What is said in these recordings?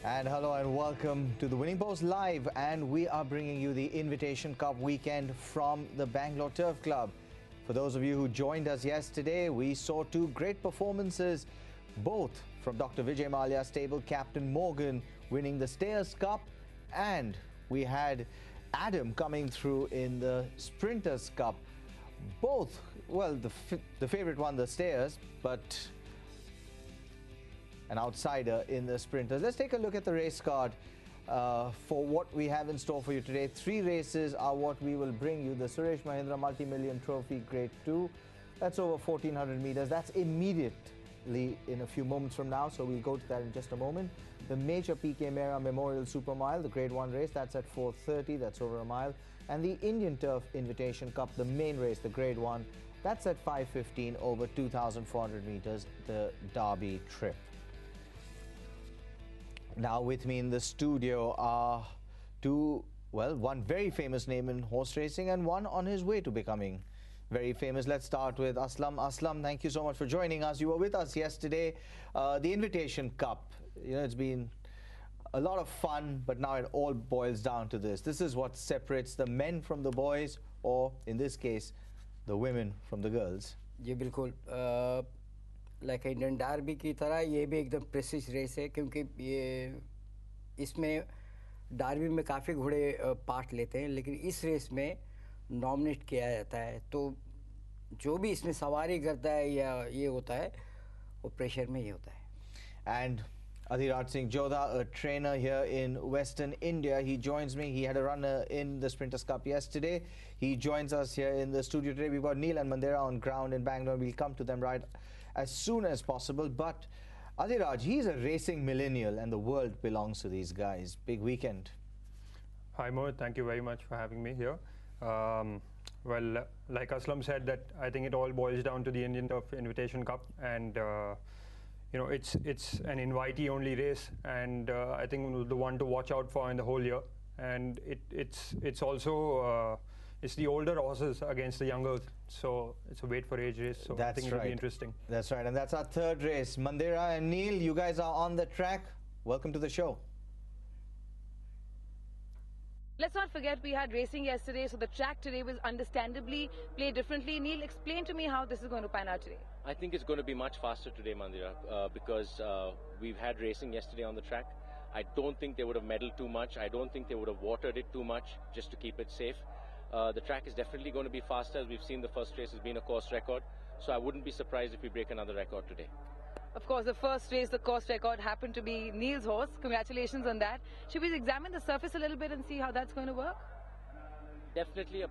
And hello and welcome to the Winning Post Live, and we are bringing you the Invitation Cup weekend from the Bangalore Turf Club. For those of you who joined us yesterday, we saw two great performances, both from Dr. Vijay Mallya stable captain Morgan winning the Stayers Cup, and we had Adam coming through in the Sprinters Cup. Both, well, the favorite won the Stayers, but an outsider in the Sprinters. Let's take a look at the race card for what we have in store for you today. 3 races are what we will bring you. The Suresh Mahindra Multi-Million Trophy Grade 2. That's over 1400 meters. That's immediately in a few moments from now, so we'll go to that in just a moment. The Major PK Mehra Memorial Super Mile, the Grade 1 race, that's at 4:30, that's over a mile. And the Indian Turf Invitation Cup, the main race, the Grade 1, that's at 5:15 over 2400 meters, the Derby Trip. Now with me in the studio are one very famous name in horse racing and one on his way to becoming very famous. Let's start with Aslam. Aslam, thank you so much for joining us. You were with us yesterday. The Invitation Cup, you know, it's been a lot of fun, but now it all boils down to this. This is what separates the men from the boys, or in this case, the women from the girls. जी बिल्कुल like Indian Derby की तरह ये भी एकदम precious race है, क्योंकि ये इसमें डार्बी में काफ़ी घोड़े पार्ट लेते हैं, लेकिन इस रेस में नॉमिनेट किया जाता है, तो जो भी इसमें सवारी करता है या ये होता है वो प्रेशर में ही होता है. And Adhiraj Singh Jodha, a trainer here in Western India, he joins me. He had a run in the Sprinters Cup yesterday. He joins us here in the studio today. We've got Neil and Mandira on ground in Bangalore. We'll come to them right as soon as possible. But Adhiraj, he's a racing millennial and the world belongs to these guys. Big weekend. Hi Mohit, thank you very much for having me here. Well, like Aslam said, that I think it all boils down to the Indian Turf Invitation Cup, and you know, it's an invitee-only race, and I think the one to watch out for in the whole year. And it's also it's the older horses against the younger, so it's a weight for age race. So I think it'll be interesting. That's right, and that's our third race. Mandira and Neil, you guys are on the track. Welcome to the show. Let's not forget we had racing yesterday, so the track today was understandably played differently. Neil, explain to me how this is going to pan out today. I think it's going to be much faster today, Mandira, because we've had racing yesterday on the track. I don't think they would have meddled too much. I don't think they would have watered it too much just to keep it safe. The track is definitely going to be faster, as we've seen the first race has been a course record. So I wouldn't be surprised if we break another record today. Of course, the first race, the course record, happened to be Neil's horse. Congratulations on that. Should we examine the surface a little bit and see how that's going to work? Definitely a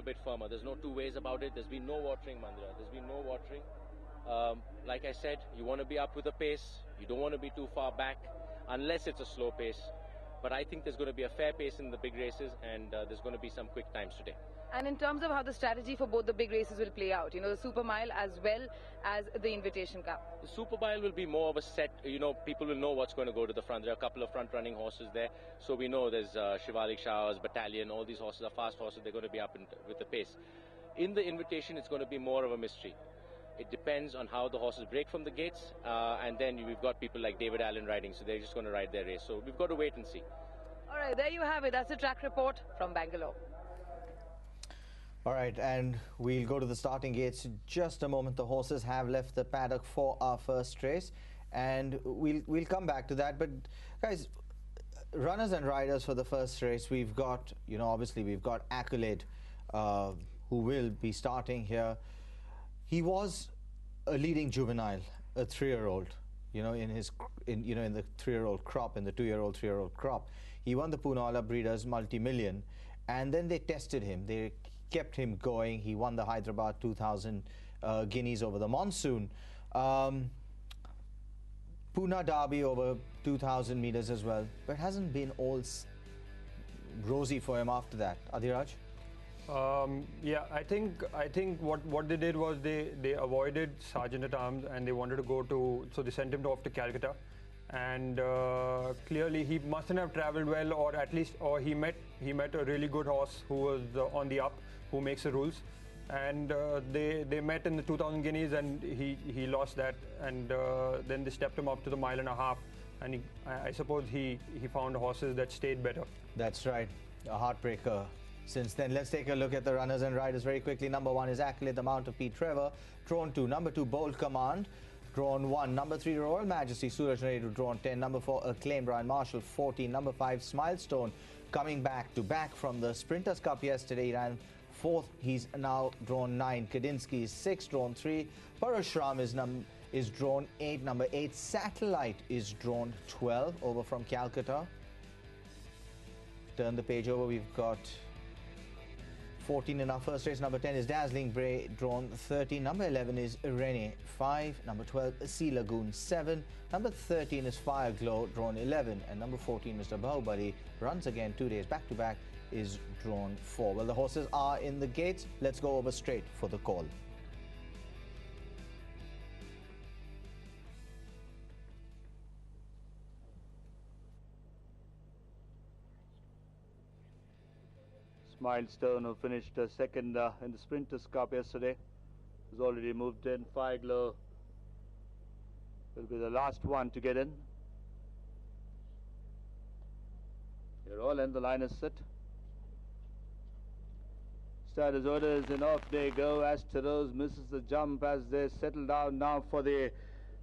bit firmer. There's no two ways about it. There's been no watering, Mandira. There's been no watering. Like I said, you want to be up with the pace. You don't want to be too far back, unless it's a slow pace. But I think there's going to be a fair pace in the big races, and there's going to be some quick times today. And in terms of how the strategy for both the big races will play out, you know, the Super Mile as well as the Invitation Cup. The Super Mile will be more of a set, you know, people will know what's going to go to the front. There are a couple of front-running horses there, so we know there's Shivalik Shah's Battalion, all these horses are fast horses, they're going to be up with the pace. In the Invitation, it's going to be more of a mystery. It depends on how the horses break from the gates, and then we've got people like David Allen riding, so they're just going to ride their race. So we've got to wait and see. All right, there you have it. That's the track report from Bangalore. All right, and we'll go to the starting gates in just a moment. The horses have left the paddock for our first race, and we'll come back to that. But guys, runners and riders for the first race, we've got, you know, obviously we've got Accolade, who will be starting here. He was a leading juvenile, a 3-year-old, you know, in the 3-year-old crop, in the 2-year-old, 3-year-old crop. He won the Poonawalla Breeders Multi-Million, and then they tested him. They kept him going. He won the Hyderabad 2000 guineas over the monsoon. Pune Derby over 2000 meters as well, but it hasn't been all rosy for him after that. Adhiraj? Yeah, I think what they did was they avoided Sergeant at Arms, and they wanted to go to, so they sent him off to Calcutta, and clearly he mustn't have travelled well, or at least he met a really good horse who was on the up, who makes the rules, and they met in the 2000 guineas, and he lost that, and then they stepped him up to the 1.5 miles, and I suppose he found horses that stayed better. That's right. A heartbreaker. Since then, let's take a look at the runners and riders very quickly. Number 1 is Accolade, the Mount of Pete Trevor, drawn 2. Number 2, Bold Command, drawn 1. Number 3, Royal Majesty, Suraj Naidu, drawn 10. Number 4, Acclaim, Brian Marshall, 14. Number 5, Smilestone, coming back to back from the Sprinters Cup yesterday. He ran 4th. He's now drawn 9. Kadinsky is 6, drawn 3. Parashram is drawn 8. Number 8, Satellite is drawn 12, over from Calcutta. Turn the page over. We've got 14 in our first race. Number 10 is Dazzling Bray, drawn 13. Number 11 is Rene, 5. Number 12, Sea Lagoon, 7. Number 13 is Fire Glow, drawn 11. And number 14, Mr. Bahubali, runs again 2 days back to back, is drawn 4. Well, the horses are in the gates. Let's go over straight for the call. Milestone, who finished second in the Sprinters Cup yesterday, has already moved in. Fireglow will be the last one to get in. You're all in, the line is set. Starters orders and off they go. Asteros misses the jump as they settle down now for the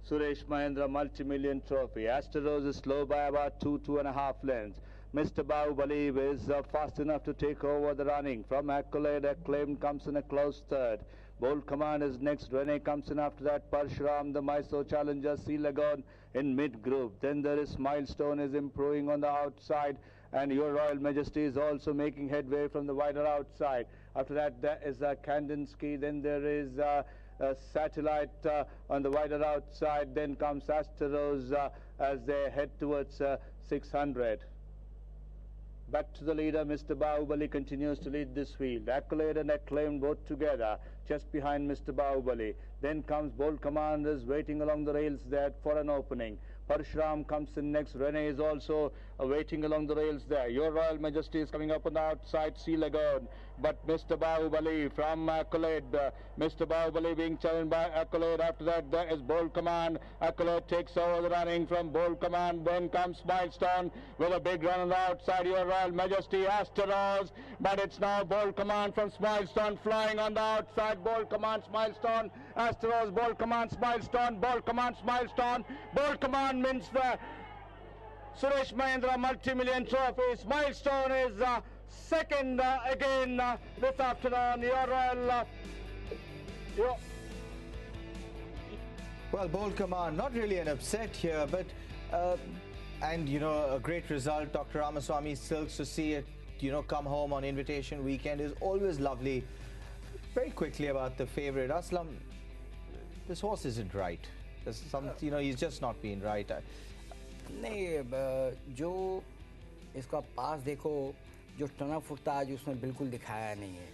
Suresh Mahendra Multi-Million Trophy. Asteros is slow by about 2.5 lengths. Mr. Bahubali is fast enough to take over the running. From Accolade, Acclaim comes in a close third. Bold Command is next. Rene comes in after that. Parshuram, the Mysore challenger. Sea Lagoon in mid-group. Then there is Milestone is improving on the outside. And Your Royal Majesty is also making headway from the wider outside. After that, there is Kandinsky. Then there is a Satellite on the wider outside. Then comes Asteros as they head towards 600. Back to the leader, Mr. Bahubali continues to lead this field. Accolade and Acclaim both together, just behind Mr. Bahubali. Then comes Bold Commanders waiting along the rails there for an opening. Parshuram comes in next. Rene is also waiting along the rails there. Your Royal Majesty is coming up on the outside, Sea Lagoon. But Mr. Bahubali from Accolade, Mr. Bahubali being challenged by Accolade. After that, there is Bold Command. Accolade takes over the running from Bold Command. Then comes Milestone with a big run on the outside. Your Royal Majesty, Asteros. But it's now Bold Command from Milestone flying on the outside. Bold Command, Milestone, Asteros, Bold Command, Milestone, Bold Command, Milestone. Bold Command means the Suresh Mahendra Multi-Million Trophy. Milestone is second again this afternoon. Your Royal. Well, Bold Command, not really an upset here, but and you know, a great result. Dr. Ramaswamy Silks, to see it, you know, come home on invitation weekend is always lovely. Very quickly about the favorite, Aslam, this horse isn't right. There's some, you know, he's just not being right. नहीं, जो इसका पास देखो, जो turn फुटता आज उसने बिल्कुल दिखाया नहीं है.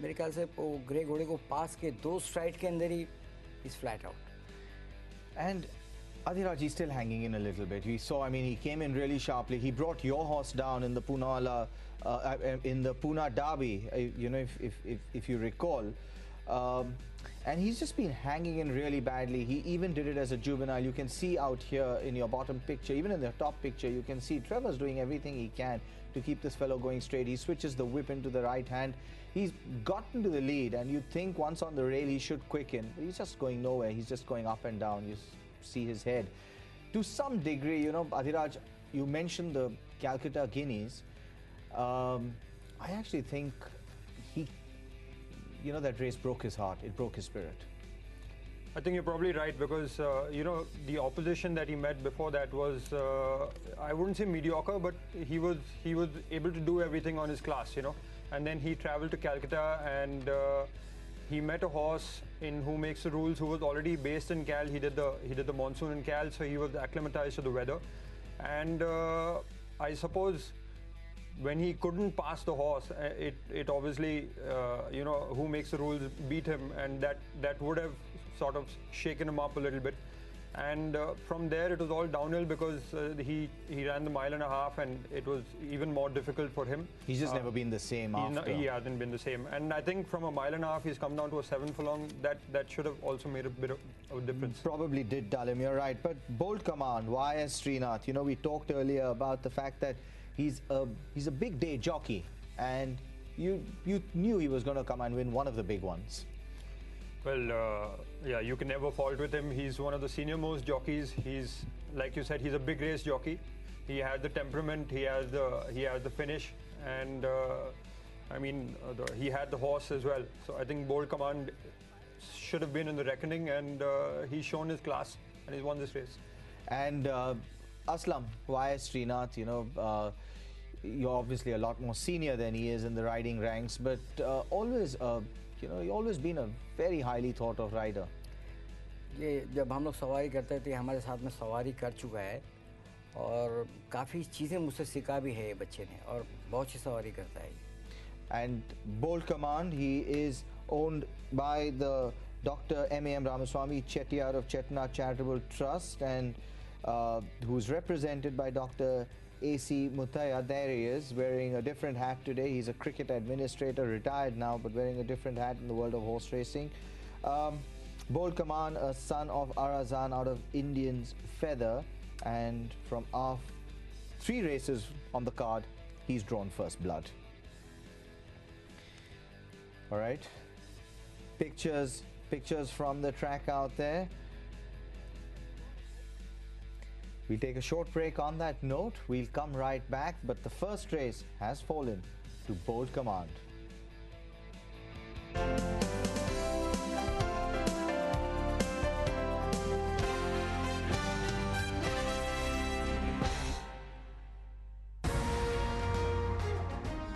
मेरे ख्याल से वो ग्रे घोड़े को पास के 2 स्ट्राइड के अंदर he is flat out. And Adhiraj, he's still hanging in a little bit. We saw, I mean, he came in really sharply. He brought your horse down in the Pune Derby, you know, if you recall. And he's just been hanging in really badly. He even did it as a juvenile. You can see out here in your bottom picture, even in the top picture, you can see Trevor's doing everything he can to keep this fellow going straight. He switches the whip into the right hand. He's gotten to the lead, and you'd think once on the rail he should quicken, but he's just going nowhere. He's just going up and down. You see his head. To some degree, you know, Adhiraj, you mentioned the Calcutta Guineas. I actually think he, you know, that race broke his heart. It broke his spirit. I think you're probably right, because you know, the opposition that he met before that was, I wouldn't say mediocre, but he was able to do everything on his class, you know. And then he traveled to Calcutta, and he met a horse in Who Makes the Rules, who was already based in Cal. He did the monsoon in Cal, so he was acclimatized to the weather. And I suppose when he couldn't pass the horse, it obviously, you know, Who Makes the Rules beat him, and that would have sort of shaken him up a little bit. And from there it was all downhill because he ran the 1.5 miles and it was even more difficult for him. He's just never been the same after. He hasn't been the same. And I think from a 1.5 miles he's come down to a 7 furlong. That should have also made a bit of a difference. Probably did dull him, you're right. But Bold Command, YS Srinath, you know, we talked earlier about the fact that he's a big day jockey, and you knew he was going to come and win one of the big ones. Well, yeah, you can never fault with him. He's one of the senior most jockeys. He's, like you said, he's a big race jockey. He has the temperament, he has the finish, and I mean, he had the horse as well. So I think Bold Command should have been in the reckoning, and he's shown his class and he's won this race. And Aslam, YS Srinath, you know, you're obviously a lot more senior than he is in the riding ranks, but always, you know, you've always been a very highly thought of rider. ये जब हम लोग सवारी करते थे, हमारे साथ में सवारी कर चुका है और काफ़ी चीज़ें मुझसे सीखा भी है ये बच्चे ने और बहुत सी सवारी करता है. And Bold Command, he is owned by the Dr. M.A.M. Ramaswamy Chettiar of Chetnath Charitable Trust, and who's represented by Dr. A.C. Muthaya. There he is, wearing a different hat today. He's a cricket administrator, retired now, but wearing a different hat in the world of horse racing. Bold Command, a son of Arazan out of Indian's Feather, and from our 3 races on the card, he's drawn first blood. All right, pictures from the track out there. We take a short break on that note. We'll come right back, but the first race has fallen to Bold Command.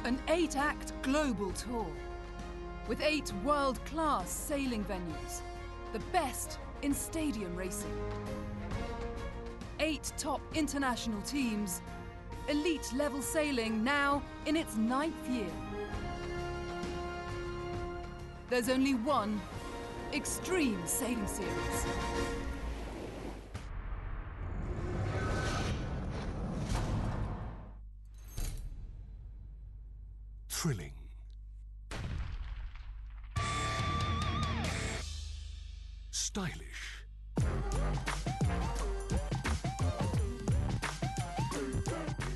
An 8-act global tour with 8 world-class sailing venues, the best in stadium racing. 8 top international teams, elite level sailing now in its 9th year. There's only one Extreme Sailing Series. Thrilling. Stylish.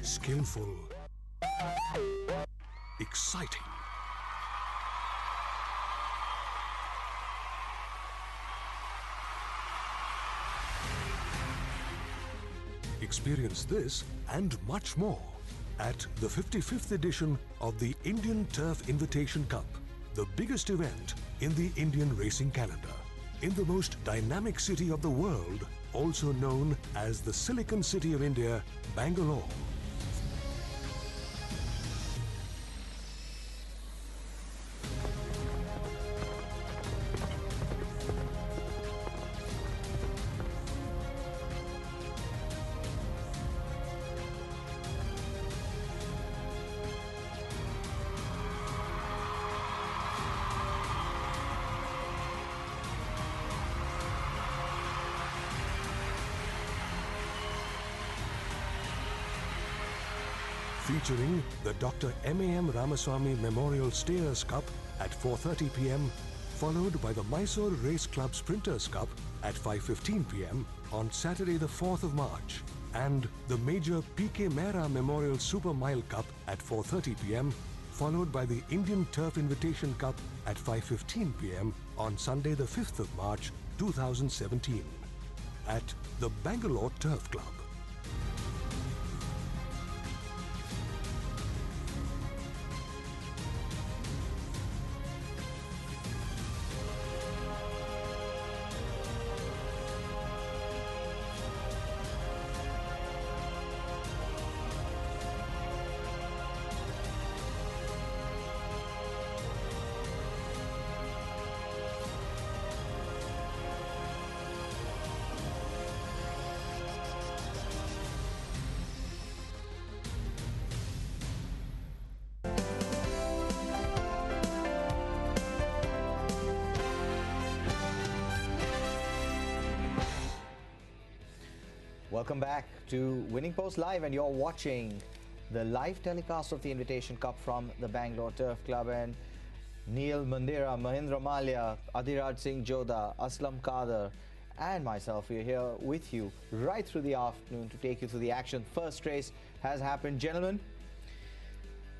Skillful. Exciting. Experience this and much more at the 55th edition of the Indian Turf Invitation Cup, the biggest event in the Indian racing calendar, in the most dynamic city of the world, also known as the Silicon City of India, Bangalore. Featuring the Dr. M.A.M. Ramaswamy Memorial Stayers Cup at 4:30 p.m, followed by the Mysore Race Club Sprinters Cup at 5:15 p.m. on Saturday the 4th of March, and the major P.K. Mehra Memorial Super Mile Cup at 4:30 p.m, followed by the Indian Turf Invitation Cup at 5:15 p.m. on Sunday the 5th of March 2017 at the Bangalore Turf Club. Welcome back to Winning Post Live, and you're watching the live telecast of the Invitation Cup from the Bangalore Turf Club. And Neil Mandira, Mahindra Malia, Adhiraj Singh Jodha, Aslam Kader, and myself, we're here with you right through the afternoon to take you through the action. First race has happened, gentlemen.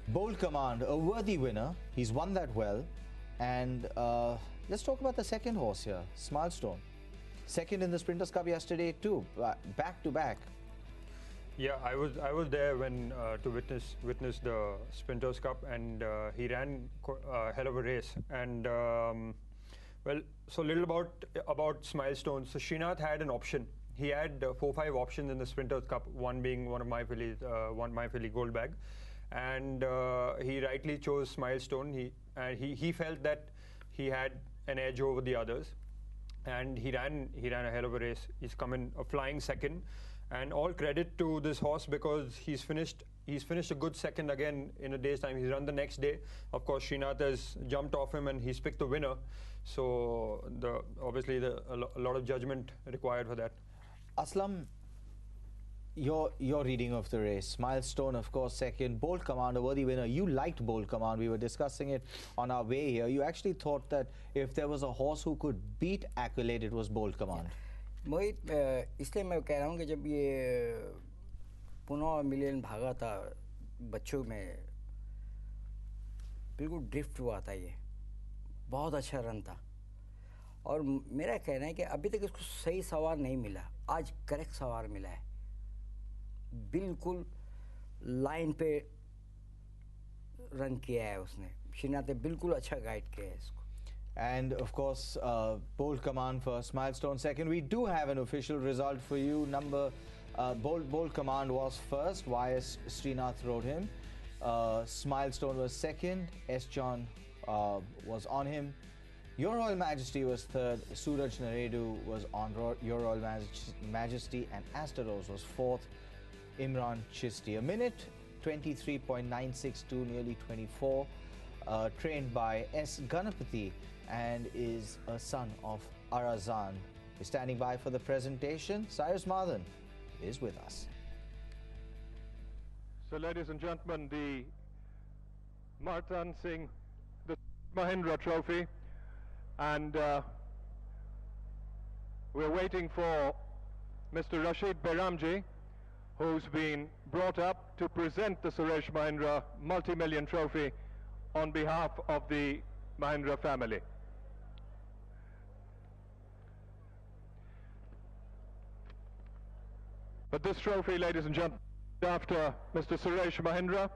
Bold Command, a worthy winner. He's won that well. And let's talk about the second horse here, Smilestone. Second in the Sprinters Cup yesterday too, back to back. Yeah, I was there when to witness the Sprinters Cup, and he ran a hell of a race. And well, so little about Smilestone. So Srinath had an option. He had 4-5 options in the Sprinters Cup. One being one of my fillies, my filly Gold Bag, and he rightly chose Smilestone. He felt that he had an edge over the others, and he ran a hell of a race. He's come in a flying second, and all credit to this horse because he's finished a good second again in a day's time. He's run the next day. Of course, Srinath has jumped off him and he's picked the winner. So obviously a lot of judgment required for that. Aslam, your reading of the race. Milestone, of course, second. Bold Command, a worthy winner. You liked Bold Command. We were discussing it on our way here. You actually thought that if there was a horse who could beat Accolade, it was Bold Command. मोहित, इसलिए मैं कह रहा हूँ कि जब ये 15 million भागा था बच्चों में, बिल्कुल ड्रिफ्ट हुआ था, ये बहुत अच्छा रन था। और मेरा कहना है कि अभी तक इसको सही सवार नहीं मिला। आज करेक्ट सवार मिला है, बिल्कुल लाइन पे रन किया है उसने। श्रीनाथ ने बिल्कुल अच्छा गाइड किया है इसको। And of course, Bold Command first, Milestone second. We do have an official result for you. Bold Command was first. YS Srinath rode him. Smilestone was second. S. John was on him. Your Royal Majesty was third. Suraj Naredu was on Your Royal Majesty, and Asteros was fourth. Imran Chisti, a minute 23.962, nearly 24. Trained by S. Ganapati, and is a son of Arazan. We're standing by for the presentation. Cyrus Madhan is with us. So, ladies and gentlemen, the Martan Singh, the Mahindra Trophy, and we're waiting for Mr. Rashid Bairamji, who's been brought up to present the Suresh Mahindra multi-million trophy on behalf of the Mahindra family. But this trophy, ladies and gentlemen, after Mr. Suresh Mahindra,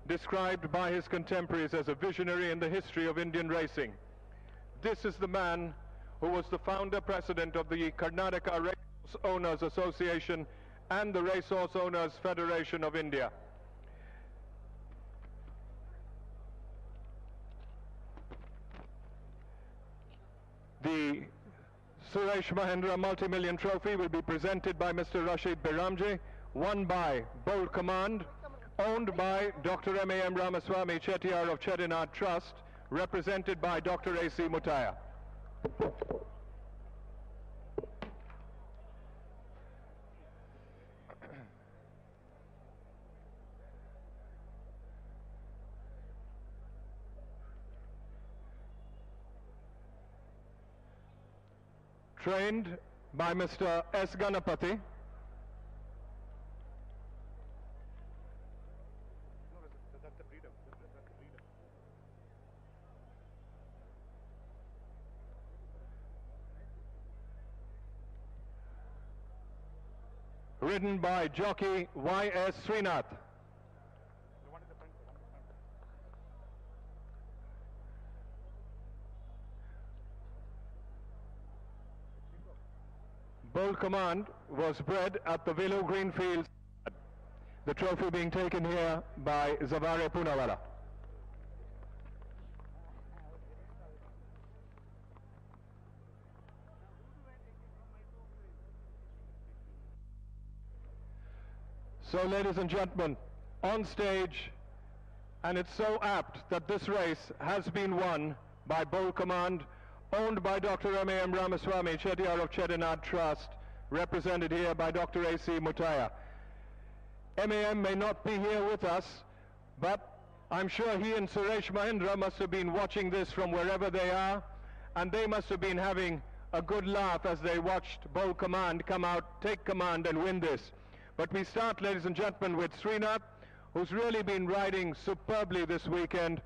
described by his contemporaries as a visionary in the history of Indian racing. This is the man who was the founder president of the Karnataka Racehorse Owners Association and the Racehorse Owners Federation of India. The Suresh Mahindra Multi-Million Trophy will be presented by Mr. Rashid Bairamji, won by Bold Command, owned by Dr. M.A.M. Ramaswamy Chettiar of Chettinad Trust, represented by Dr. A.C. Mutaya. Trained by Mr. S. Ganapati. Ridden by jockey Y.S. Srinath. Bold Command was bred at the Willow Greenfields, the trophy being taken here by Zavare Poonawalla. So, ladies and gentlemen, on stage, and it's so apt that this race has been won by Bold Command, owned by Dr. M.A.M. Ramaswamy Chettiar of Chettinad Trust, represented here by Dr. A.C. Mutaya. MAM may not be here with us, but I'm sure he and Suresh Mahindra must have been watching this from wherever they are, and they must have been having a good laugh as they watched Bowl Command come out, take command and win this. But we start, ladies and gentlemen, with Srinath, who's really been riding superbly this weekend.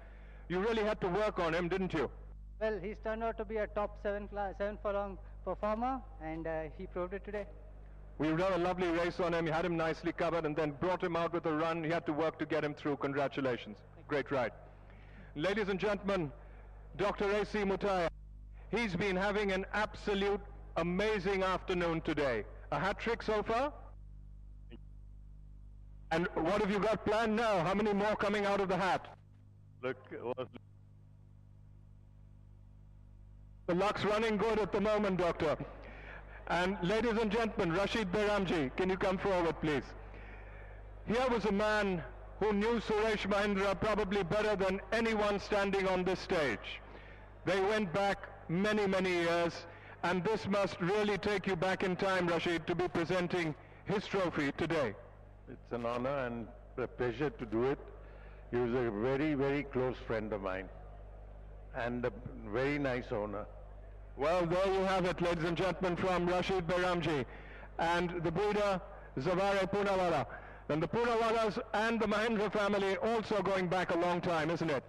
You really had to work on him, didn't you? Well, he's turned out to be a top 7 furlong performer, and he proved it today. We ran a lovely race on him. You had him nicely covered and then brought him out with a run. He had to work to get him through. Congratulations. Great ride. Ladies and gentlemen, Dr. A.C. Mutaya. He's been having an absolute amazing afternoon today. A hat-trick so far? And what have you got planned now? How many more coming out of the hat? Look, the luck's running good at the moment, Doctor. And ladies and gentlemen, Rashid Bairamji, can you come forward, please? Here was a man who knew Suresh Mahindra probably better than anyone standing on this stage. They went back many, many years, and this must really take you back in time, Rashid, to be presenting his trophy today. it's an honor and a pleasure to do it. He was a very, very close friend of mine and a very nice owner. Well, there you have it, ladies and gentlemen, from Rashid Bairamji and the breeder Zavare Poonawalla. And the Poonawalas and the Mahindra family also going back a long time, isn't it?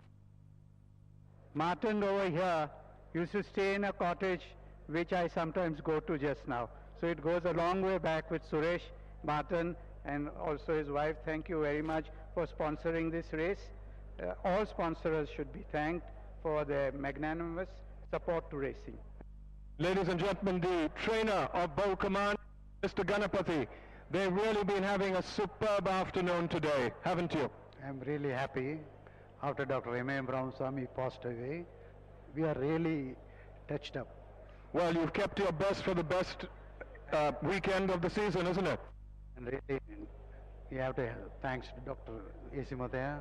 Martin over here used to stay in a cottage which I sometimes go to just now. So it goes a long way back with Suresh, Martin, and also his wife. Thank you very much for sponsoring this race. All sponsors should be thanked for their magnanimous support to racing. Ladies and gentlemen, the trainer of Bowl Command, Mr. Ganapathy, they've really been having a superb afternoon today, haven't you? I'm really happy. After Dr. M.A.M. Ramaswamy passed away, we are really touched up. Well, you've kept your best for the best weekend of the season, isn't it? And really, we have to thanks to Dr. A.C. Mutaya.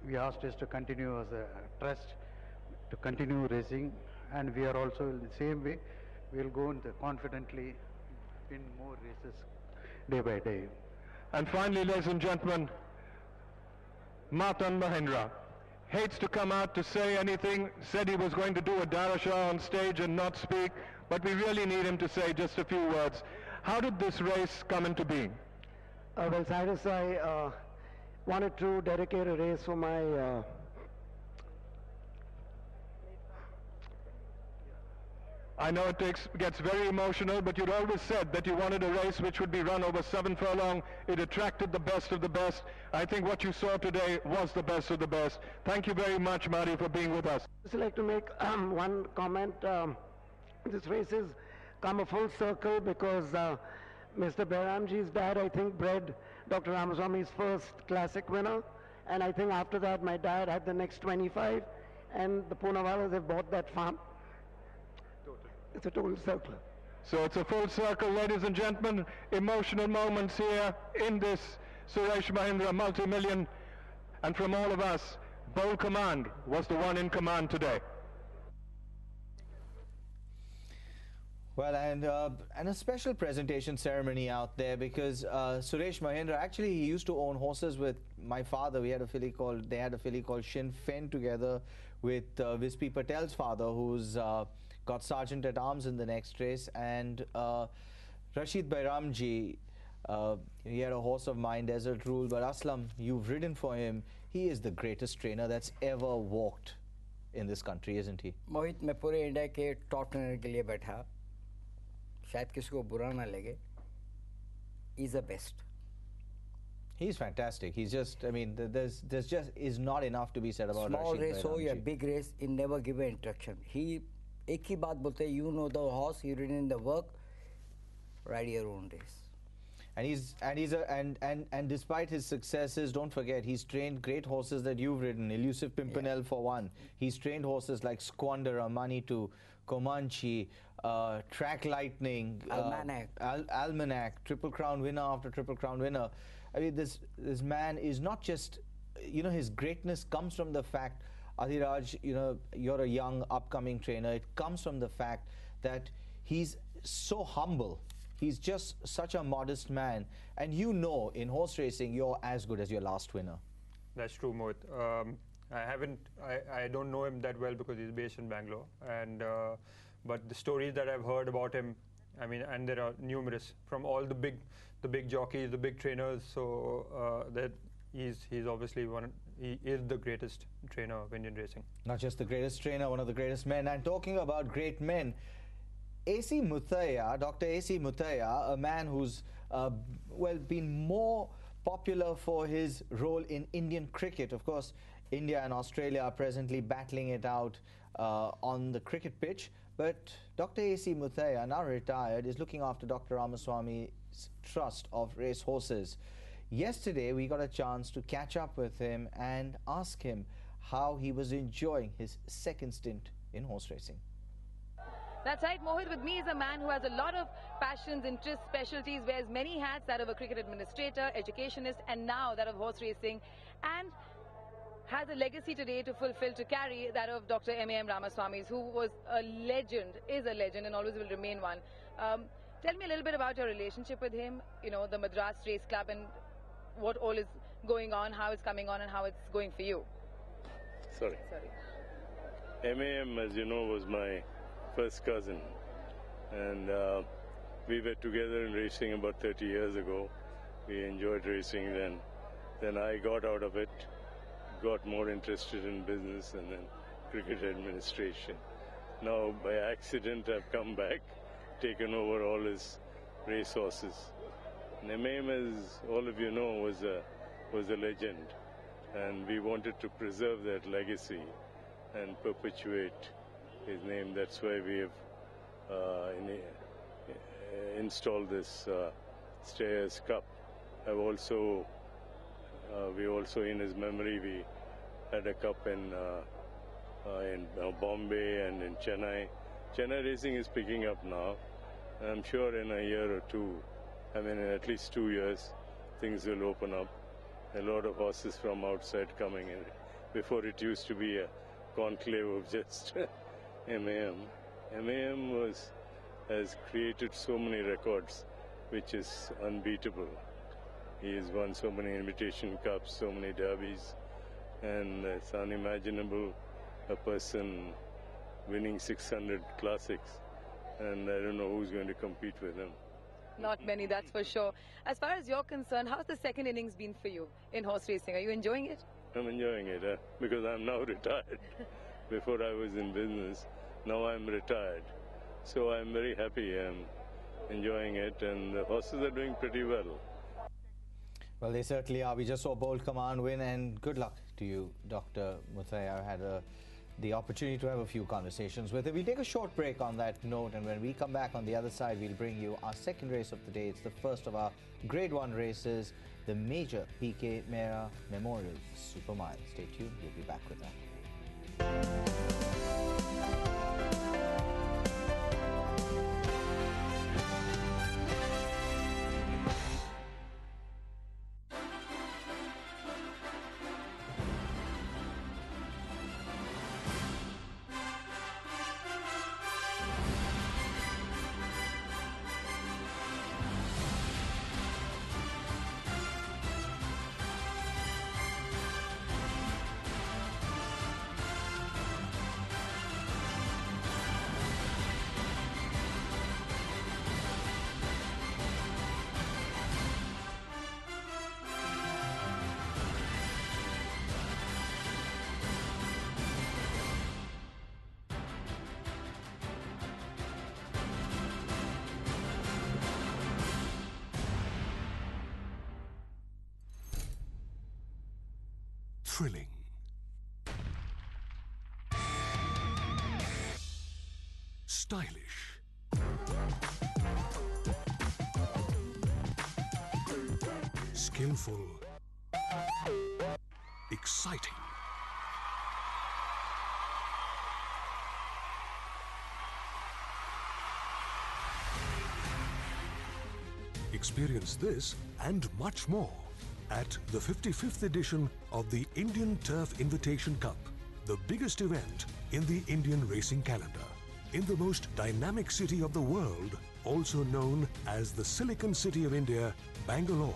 We asked us to continue as a trust, to continue racing, and we are also in the same way. We'll go confidently in more races day by day. And finally, ladies and gentlemen, Matan Mahindra hates to come out to say anything, said he was going to do a Darasha on stage and not speak, but we really need him to say just a few words. How did this race come into being? Well, Cyrus, I wanted to dedicate a race for my I know it gets very emotional, but you'd always said that you wanted a race which would be run over 7 furlong. It attracted the best of the best. I think what you saw today was the best of the best. Thank you very much, Mari, for being with us. I'd like to make one comment. This race has come a full circle because Mr. Bairamji's dad, I think, bred Dr. Ramaswamy's first classic winner. And I think after that, my dad had the next 25. And the Poonawalas have bought that farm. It's a total circle. So it's a full circle, ladies and gentlemen. Emotional moments here in this Suresh Mahindra multi-million. And from all of us, Bowl Command was the one in command today. Well, and a special presentation ceremony out there because Suresh Mahindra, actually he used to own horses with my father. They had a filly called Shin Fen together with Vispi Patel's father, who's got Sergeant at Arms in the next race, and Rashid Bairamji, he had a horse of mine, Desert Rule, but Aslam, you've ridden for him. He is the greatest trainer that's ever walked in this country, isn't he? मोहित, मैं पूरे India के top trainer के लिए बैठा, शायद किसी को बुरा ना लगे. He's the best. He's fantastic. He's just, I mean, there's just is not enough to be said about Small Rashid race or Bairamji. a big race, he never give an instruction. He एक ही बात बोलते हैं, you know the horse, you ridden in the work, ride your own race. And despite his successes, don't forget he's trained great horses that you've ridden. Elusive Pimpernel for one. He's trained horses like Squander, Manitou, Comanche, Track Lightning, Almanac, Triple Crown winner after Triple Crown winner. I mean, this man is not just, you know, his greatness comes from the fact, Adhiraj, you know, you're a young upcoming trainer. It comes from the fact that he's so humble. He's just such a modest man. And you know, in horse racing, you're as good as your last winner. That's true, Mohit. I don't know him that well because he's based in Bangalore. And but the stories that I've heard about him, I mean, and there are numerous from all the big jockeys, the big trainers. So that he's obviously he is the greatest trainer of Indian racing. Not just the greatest trainer, one of the greatest men. And talking about great men, A.C. Muthaiah, Dr. A.C. Muthaiah, a man who's been more popular for his role in Indian cricket. Of course, India and Australia are presently battling it out on the cricket pitch. But Dr. A.C. Muthaiah, now retired, is looking after Dr. Ramaswamy's trust of race horses. Yesterday, we got a chance to catch up with him and ask him how he was enjoying his second stint in horse racing. That's right, Mohit. With me is a man who has a lot of passions, interests, specialties, wears many hats, that of a cricket administrator, educationist, and now that of horse racing, and has a legacy today to fulfill, to carry, that of Dr. M.A.M. Ramaswamy, who was a legend, is a legend, and always will remain one. Tell me a little bit about your relationship with him, you know, the Madras Race Club, and what all is going on, how it's coming on, and how it's going for you. Sorry. M.A.M., as you know, was my first cousin, and we were together in racing about 30 years ago. We enjoyed racing then. Then I got out of it, got more interested in business and then cricket administration. Now, by accident, I've come back, taken over all his racehorses. M.A.M., as all of you know, was a legend, and we wanted to preserve that legacy and perpetuate his name. That's why we have installed this Stayers Cup. We also, in his memory, we had a cup in Bombay and in Chennai. Chennai racing is picking up now. I'm sure in a year or two, I mean in at least 2 years, things will open up. A lot of horses from outside coming in. Before it used to be a conclave of just M.A.M. M.A.M. has created so many records, which is unbeatable. He has won so many invitation cups, so many derbies, and it's unimaginable, a person winning 600 classics, and I don't know who's going to compete with him. Not many, that's for sure. As far as you're concerned, how's the second innings been for you in horse racing? Are you enjoying it? I'm enjoying it because I'm now retired. Before I was in business, now I'm retired. So I'm very happy. I'm enjoying it, and the horses are doing pretty well. Well, they certainly are. We just saw Bold Command win, and good luck to you, Dr. Muthaiah. I had the opportunity to have a few conversations with him. We'll take a short break on that note, and when we come back on the other side, we'll bring you our second race of the day. It's the first of our Grade 1 races, the Major P.K. Mehra Memorial Super Mile. Stay tuned. We'll be back with that. Thrilling, stylish, skillful, exciting. Experience this and much more at the 55th edition of the Indian Turf Invitation Cup, the biggest event in the Indian racing calendar. in the most dynamic city of the world, also known as the Silicon City of India, Bangalore.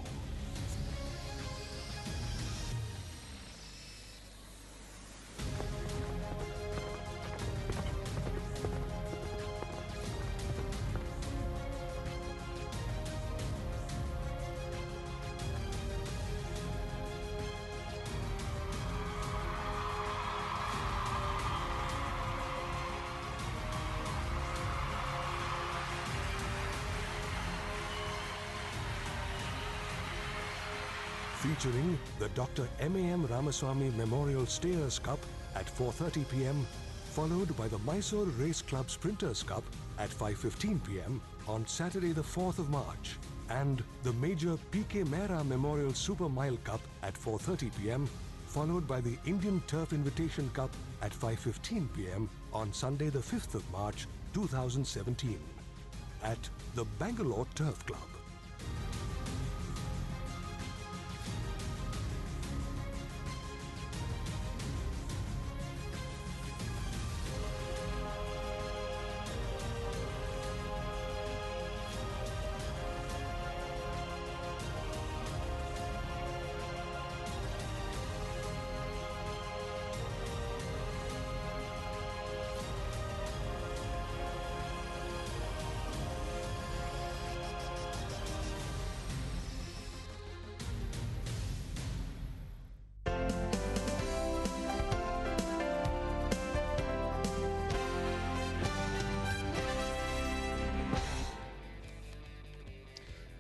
Featuring the Dr. M.A.M. Ramaswamy Memorial Stayers Cup at 4:30 p.m, followed by the Mysore Race Club Sprinters Cup at 5:15 p.m. on Saturday the 4th of March, and the Major P.K. Mehra Memorial Super Mile Cup at 4:30 p.m, followed by the Indian Turf Invitation Cup at 5:15 p.m. on Sunday the 5th of March 2017 at the Bangalore Turf Club.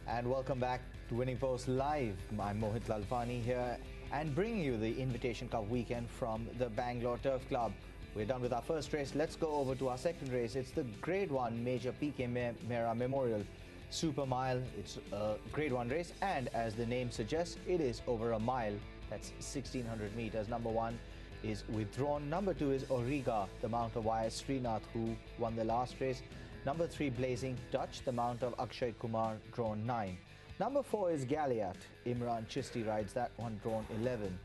And welcome back to Winning Post Live. I'm Mohit Lalvani here and bringing you the Invitation Cup weekend from the Bangalore Turf Club. We're done with our first race. Let's go over to our second race. It's the Grade 1 Major P.K. Mehra Memorial Super Mile. It's a Grade 1 race, and as the name suggests, it is over a mile. That's 1,600 meters. Number 1 is Withdrawn. Number 2 is Auriga, the mount of Y.S. Srinath, who won the last race. Number 3, Blazing Touch, the mount of Akshay Kumar, drawn 9. Number 4 is Galiat. Imran Chisti rides that one, drawn 11.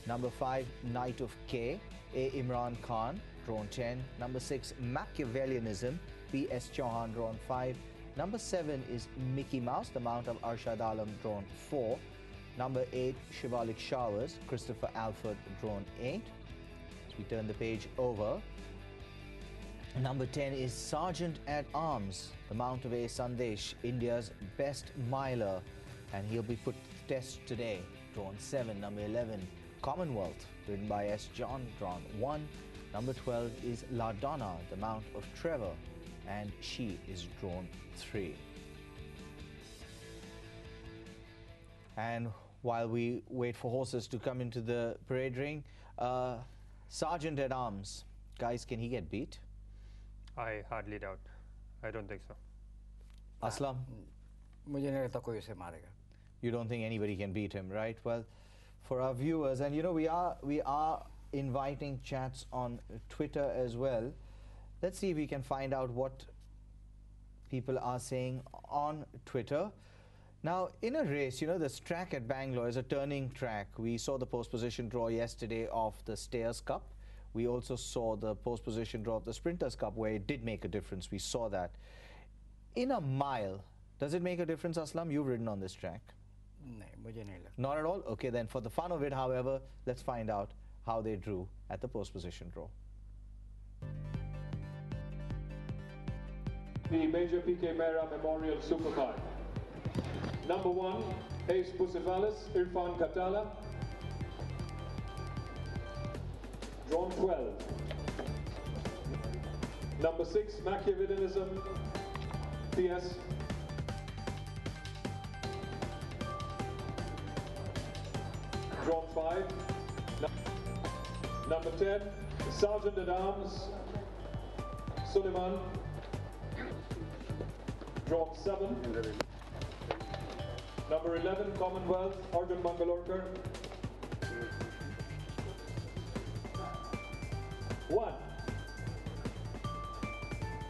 Number 5, Knight of K, A. Imran Khan, drawn 10. Number 6, Machiavellianism, P.S. Chauhan, drawn 5. Number 7 is Mickey Mouse, the mount of Arshad Alam, drawn 4. Number 8, Shivalik Showers, Christopher Alford, drawn 8. As we turn the page over, number 10 is Sergeant at Arms, the mount of A. Sandesh, India's best miler, and he'll be put to the test today, drawn 7. Number 11, Commonwealth, ridden by S. John, drawn 1. Number 12 is La Donna, the mount of Trevor, and she is drawn 3. And while we wait for horses to come into the parade ring, Sergeant at Arms, guys, can he get beat? I hardly doubt. I don't think so. Aslam? मुझे नहीं लगता कोई उसे मारेगा. You don't think anybody can beat him, right? Well, for our viewers, and you know, we are inviting chats on Twitter as well. Let's see if we can find out what people are saying on Twitter. Now, in a race, you know, this track at Bangalore is a turning track. We saw the post position draw yesterday of the Stayers Cup. We also saw the post position draw of the Sprinters Cup, where it did make a difference. We saw that. In a mile, does it make a difference, Aslam? You've ridden on this track. नहीं, मुझे नहीं लगता. Not at all? Okay, then for the fun of it, however, let's find out how they drew at the post position draw. The Major P.K. Mehra Memorial Super Mile. Number 1, Ace Bucephalus, Irfan Khatala, drawn 12. Number 6, Machiavellianism, P.S. drawn 5. Number 10, Sergeant at Arms, Suleiman, drawn 7. Number 11, Commonwealth, Arjun Mangalorkar, 1.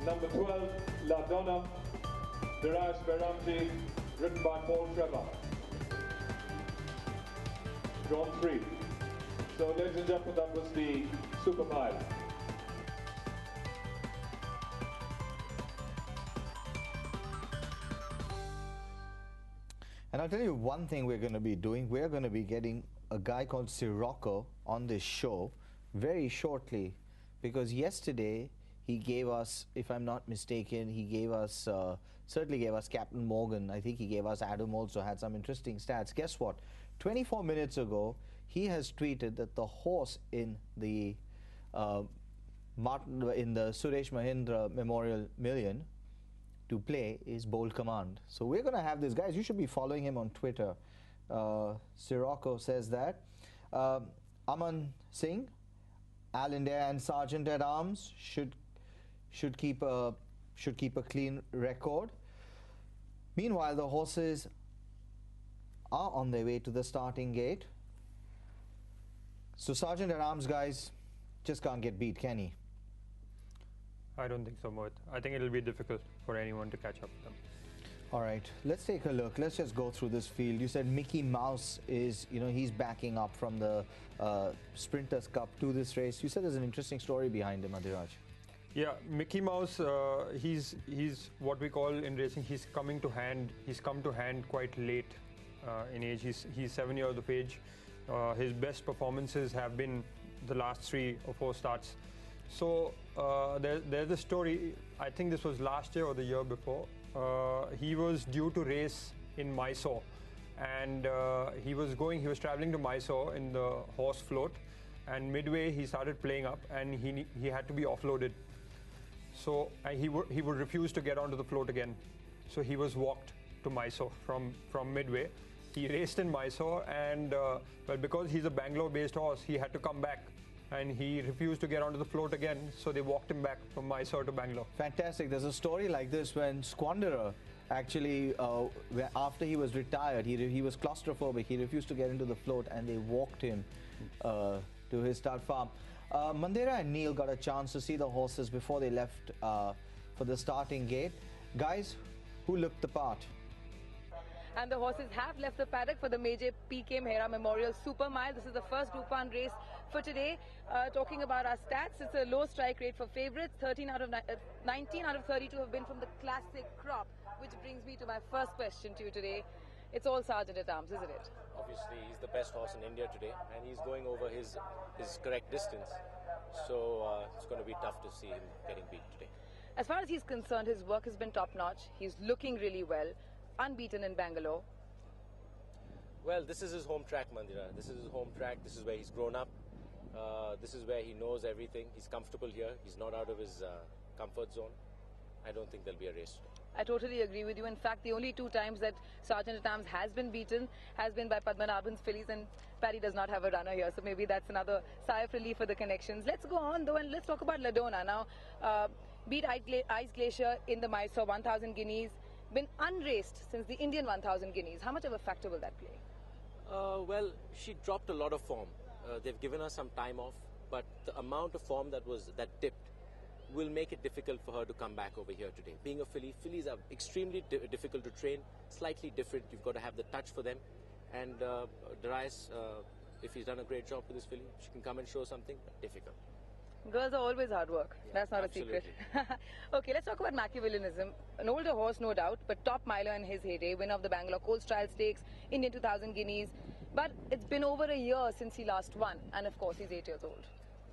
Number 12, La Donna, Dheeraj Behramji, ridden by Paul Trevor, drawn 3. So, ladies and gentlemen, that was the Super Mile. And I'll tell you one thing we're going to be doing. We're going to be getting a guy called Sirocco on this show very shortly, because yesterday he gave us, if I'm not mistaken, he gave us, certainly gave us Captain Morgan. I think he gave us Adam also, had some interesting stats. Guess what? 24 minutes ago, he has tweeted that the horse in the Suresh Mahindra Memorial Million to play is Bold Command. So we're going to have this, guys. You should be following him on Twitter. Sirocco says that. Aman Singh, Al India and Sergeant at Arms should keep a clean record. Meanwhile, the horses are on their way to the starting gate. So Sergeant at Arms, guys, just can't get beat, can he? I don't think so, Mohit. I think it'll be difficult for anyone to catch up with them. All right, let's take a look. Let's just go through this field. You said Mickey Mouse is, he's backing up from the Sprinters Cup to this race. You said there's an interesting story behind him, Adhiraj. Yeah, Mickey Mouse, he's what we call in racing, he's come to hand quite late in age. He's 7 years of age. His best performances have been the last 3 or 4 starts. So there's a story, I think this was last year or the year before. He was due to race in Mysore, and he was traveling to Mysore in the horse float, and midway he started playing up and he had to be offloaded. So he would refuse to get onto the float again. So he was walked to Mysore from midway. He raced in Mysore, and but because he's a Bangalore-based horse, he had to come back, and he refused to get onto the float again, so they walked him back from Mysore to Bangalore. Fantastic. There's a story like this when Squanderer actually, after he was retired, he was claustrophobic. He refused to get into the float, and they walked him to his stud farm. Mandira and Neil got a chance to see the horses before they left for the starting gate. Guys, who looked the part? And the horses have left the paddock for the major PK Mehra Memorial Super Mile. This is the first Group 1 race for today. Talking about our stats, it's a low strike rate for favourites. 19 out of 32 have been from the classic crop, which brings me to my first question to you today. It's all Sergeant at Arms, isn't it? Obviously, he's the best horse in India today, and he's going over his correct distance. So it's going to be tough to see him getting beat today. As far as he's concerned, his work has been top-notch. He's looking really well. Unbeaten in Bangalore. Well, this is his home track, Mandira. This is his home track. This is where he's grown up. This is where he knows everything. He's comfortable here. He's not out of his comfort zone. I don't think there'll be a race today. I totally agree with you. In fact, the only 2 times that Sergeant at Arms has been beaten has been by Padmanabhan's fillies, and Paddy does not have a runner here, so maybe that's another sigh of relief for the connections. Let's go on though, and let's talk about Ladona now. Beat Ice Glacier in the Mysore 1000 guineas. Been unraced since the Indian 1000 guineas. How much of a factor will that play? Well, she dropped a lot of form. They've given her some time off, but the amount of form that dipped will make it difficult for her to come back over here today. Being a filly, fillies are extremely difficult to train, slightly different. You've got to have the touch for them. And Darius, if he's done a great job with this filly, she can come and show something, but difficult. Girls are always hard work. Yeah, that's not absolutely. a secret. Okay, let's talk about Machiavellianism. An older horse, no doubt, but top miler in his heyday, winner of the Bangalore Coast Trial Stakes, Indian 2000 guineas. But it's been over a year since he last won, and of course he's 8 years old.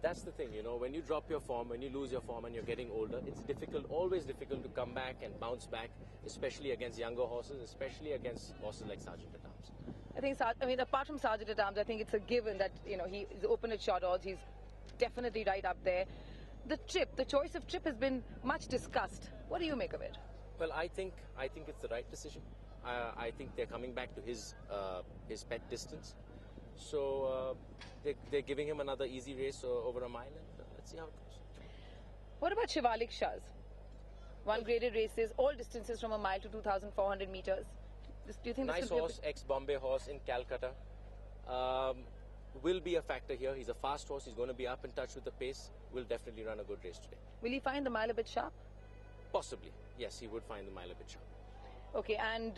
That's the thing, when you drop your form, when you lose your form and you're getting older, it's difficult, always difficult to come back and bounce back, especially against younger horses, especially against horses like Sergeant at Arms. I mean, apart from Sergeant at Arms, I think it's a given that, he's open at short odds. He's definitely right up there. The choice of trip has been much discussed. What do you make of it? Well, I think it's the right decision. I think they're coming back to his pet distance. So they're giving him another easy race over a mile, and let's see how it goes. What about Shivalik Shahs? 1 graded races, all distances from a mile to 2,400 meters. Do you think nice this will horse, ex-Bombay horse in Calcutta. Will be a factor here. He's a fast horse. He's going to be up in touch with the pace. Will definitely run a good race today. Will he find the mile a bit sharp? Possibly. Yes, he would find the mile a bit sharp. Okay, and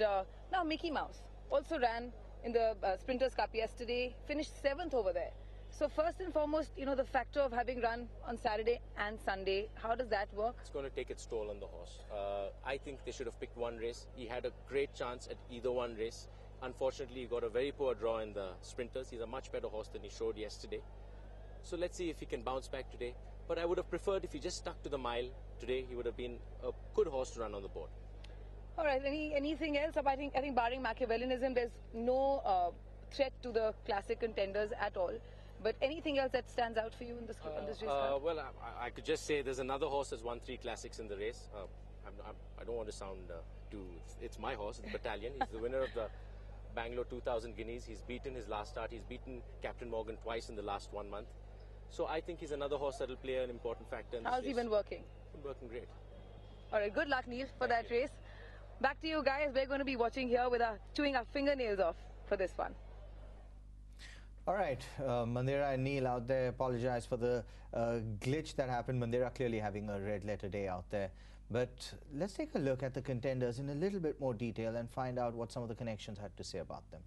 now Mickey Mouse also ran in the Sprinters Cup yesterday, finished 7th over there. So first and foremost, the factor of having run on Saturday and Sunday, how does that work? It's going to take its toll on the horse. I think they should have picked one race. He had a great chance at either one race. Unfortunately, he got a very poor draw in the sprinters. He's a much better horse than he showed yesterday. So let's see if he can bounce back today. But I would have preferred if he just stuck to the mile today. He would have been a good horse to run on the board. All right. Anything else? I think barring Machiavellianism, there's no threat to the classic contenders at all. But anything else that stands out for you in this race? Well, I could just say there's another horse that's won 3 classics in the race. I don't want to sound too. It's my horse. It's Battalion. He's the winner of the Bangalore 2000 Guineas. He's beaten his last start. He's beaten Captain Morgan twice in the last 1 month. So I think he's another horse that will play an important factor in this race. How's he been working? Been working great. All right, good luck, Neil, for that race. Back to you guys. We're going to be watching here with chewing our fingernails off for this one. All right, Mandira and Neil out there, apologize for the glitch that happened. Mandira clearly having a red letter day out there. But let's take a look at the contenders in a little bit more detail and find out what some of the connections had to say about them.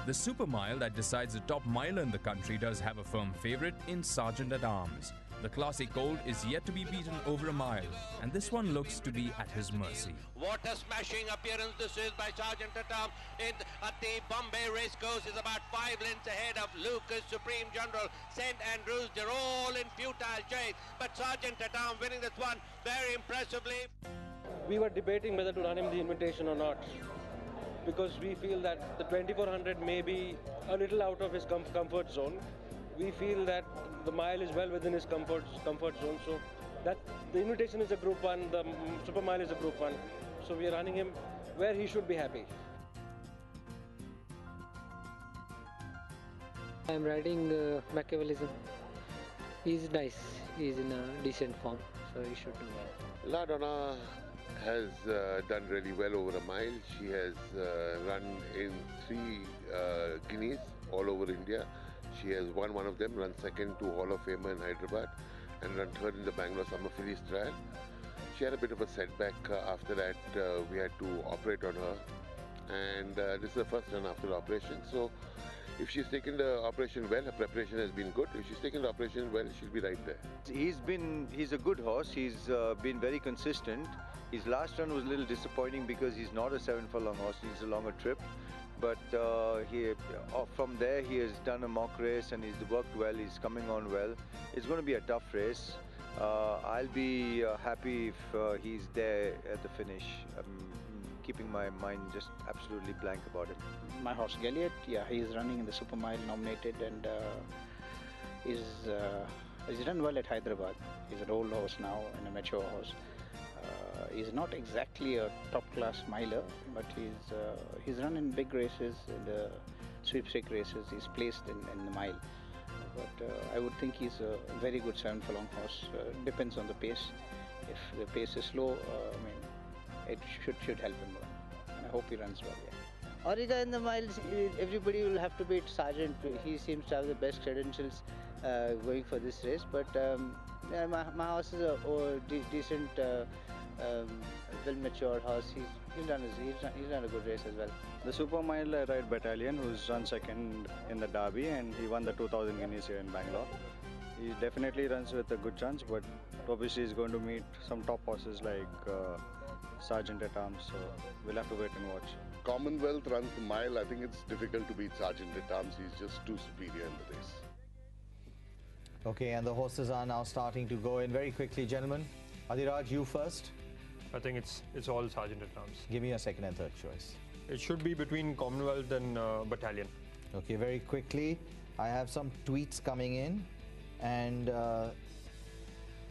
The Super Mile that decides the top miler in the country does have a firm favourite in Sergeant at Arms. The Classic Gold is yet to be beaten over a mile, and this one looks to be at his mercy. What a smashing appearance this is by Sergeant at Arms. At the Bombay Racecourse is about 5 lengths ahead of Lucas, Supreme General, St Andrews. They're all in futile chase, but Sergeant at Arms winning this one very impressively. We were debating whether to run him the invitation or not, because we feel that the 2400 may be a little out of his comfort zone. We feel that the mile is well within his comfort zone, so that the invitation is a Group 1, the Super Mile is a Group 1, so we are running him where he should be happy. I'm riding Machiavellism. He's nice, he's in a decent form, so he should do well. La Donna has done really well over a mile. She has run in 3 Guineas all over India. She has won one of them, run second to Hall of Famer in Hyderabad, and run third in the Bangalore Summer Fillies trial. She had a bit of a setback after that. We had to operate on her, and this is the first run after the operation. So if she's taken the operation well, her preparation has been good. If she's taken the operation well, she'll be right there. He's a good horse. He's been very consistent. His last run was a little disappointing because he's not a 7-furlong horse. He's a longer trip. But from there, he has done a mock race and he's worked well. He's coming on well. It's going to be a tough race. I'll be happy if he's there at the finish. I'm keeping my mind just absolutely blank about him. My horse Galliot, yeah, he's running in the Super Mile nominated, and he's done well at Hyderabad. He's an old horse now and a mature horse. He's not exactly a top-class miler, but he's run in big races, in the sweepstake races. He's placed in the mile. But I would think he's a very good 7-furlong horse. Depends on the pace. If the pace is slow, it should help him. And I hope he runs well. Yeah. Auriga in the miles, everybody will have to beat Sergeant. He seems to have the best credentials going for this race. But yeah, my horse is a decent, well-matured horse. He's run a good race as well. The Super Mile I ride Battalion, who's run second in the Derby, and he won the 2000 Guineas here in Bangalore. He definitely runs with a good chance, but obviously he's going to meet some top horses like Sergeant at Arms, so we'll have to wait and watch. Commonwealth runs the mile. I think it's difficult to beat Sergeant at Arms. He's just too superior in the race. Okay, and the horses are now starting to go in very quickly, gentlemen. Adhiraj, you first. I think it's all Sergeant at Arms. Give me a second and third choice. It should be between Commonwealth and Battalion. Okay, very quickly. I have some tweets coming in, and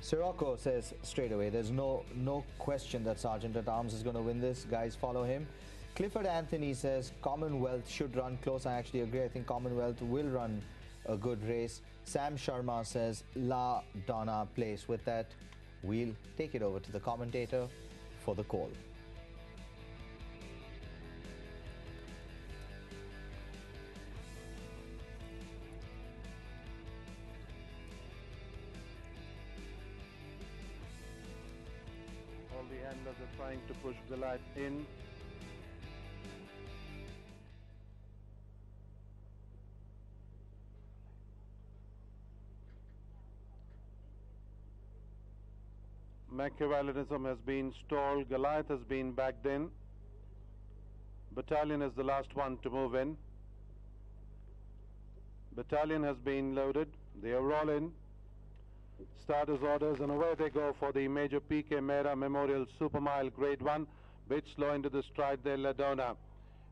Sirocco says straight away, there's no question that Sergeant at Arms is going to win this. Guys, follow him. Clifford Anthony says Commonwealth should run close. I actually agree. I think Commonwealth will run a good race. Sam Sharma says La Donna place. With that, we'll take it over to the commentator for the call. All the handlers are trying to push the light in. Machiavellianism has been stalled. Goliath has been backed in. Battalion is the last one to move in. Battalion has been loaded. They are all in. Starters orders, and away they go for the Major P.K. Mehra Memorial Super Mile Grade 1. Bit slow into the stride there, Ladona.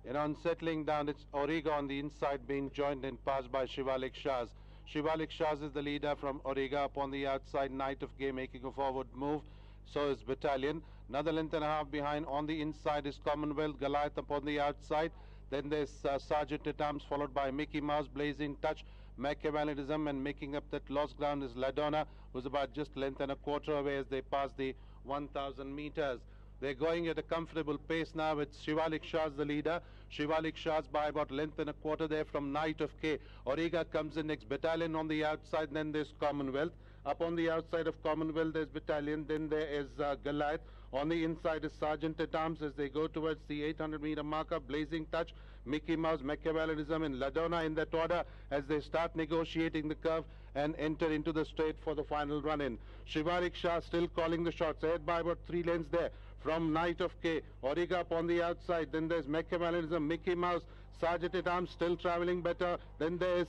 And on settling down, it's Auriga on the inside being joined and passed by Shivalik Shahs. Shivalik Shahs is the leader from Auriga. Upon the outside, Knight of Gay making a forward move. So is Battalion. Another length and a half behind. On the inside is Commonwealth. Goliath upon the outside. Then there's Sergeant at Arms, followed by Mickey Mouse, Blazing Touch, Machiavellianism, and making up that lost ground is Ladonna, who's about just length and a quarter away as they pass the 1,000 meters. They're going at a comfortable pace now with Shivalik Shahs the leader. Shivalik Shahs by about length and a quarter there from Knight of K. Auriga comes in next. Battalion on the outside, then there's Commonwealth. Up on the outside of Commonwealth there's Battalion, then there is Goliath. On the inside is Sergeant at Arms as they go towards the 800-meter marker. Blazing Touch, Mickey Mouse, Machiavellianism, and Ladonna in that order as they start negotiating the curve and enter into the straight for the final run-in. Shivalik Shah still calling the shots, ahead by about 3 lengths there from Knight of K. Auriga up on the outside, then there's Machiavellianism, Mickey Mouse, Sergeant at Arms still traveling better, then there's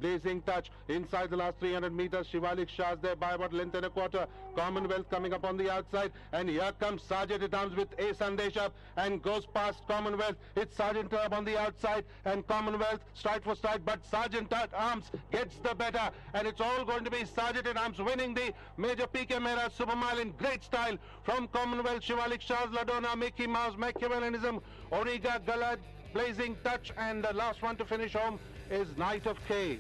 Blazing Touch inside the last 300 meters. Shivalik Shahs there by about length and a quarter. Commonwealth coming up on the outside, and here comes Sergeant at Arms with A Sandesh up and goes past Commonwealth. It's Sergeant up on the outside and Commonwealth stride for stride, but Sergeant at Arms gets the better, and it's all going to be Sergeant at Arms winning the Major P.K. Mehra Super Mile in great style from Commonwealth. Shivalik Shahs, Ladonna, Mickey Mouse, Machiavellianism, Auriga, Goliath, Blazing Touch, and the last one to finish home is Knight of K.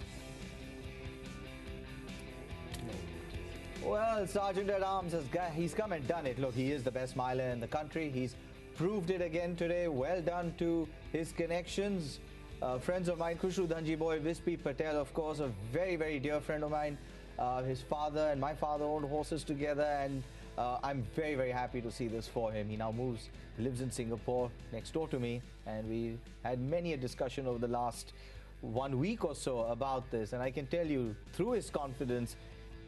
Well, Sergeant at Arms he's come and done it. Look, he is the best miler in the country. He's proved it again today. Well done to his connections. Friends of mine, Khushu Dhanji boy, Vispy Patel, of course, a very, very dear friend of mine. His father and my father owned horses together, and I'm very, very happy to see this for him. He now lives in Singapore next door to me, and we had many a discussion over the last 1 week or so about this, and I can tell you through his confidence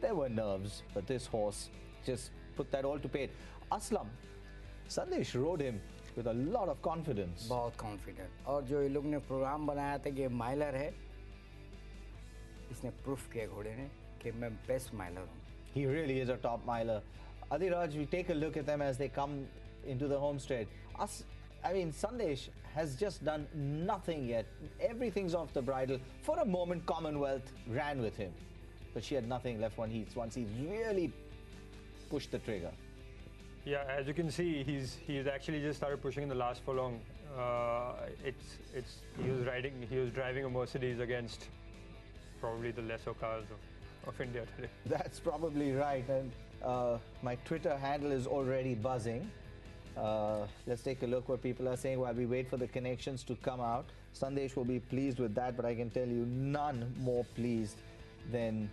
there were nerves, but this horse just put that all to paid. Aslam, Sandesh rode him with a lot of confidence. बहुत confident. और जो ये लोग ने programme बनाया था कि ये माइलर है, इसने प्रूफ किया घोड़े ने कि मैं बेस्ट माइलर हूँ. He really is a top miler. Adiraj, we take a look at them as they come into the home straight. I mean, Sandesh has just done nothing yet. Everything's off the bridle. For a moment, Commonwealth ran with him, but she had nothing left once he really pushed the trigger. Yeah, as you can see, he's actually just started pushing in the last furlong. He was driving a Mercedes against probably the lesser cars of India today. That's probably right, and my Twitter handle is already buzzing. Let's take a look what people are saying while we wait for the connections to come out. Sandesh will be pleased with that, but I can tell you none more pleased than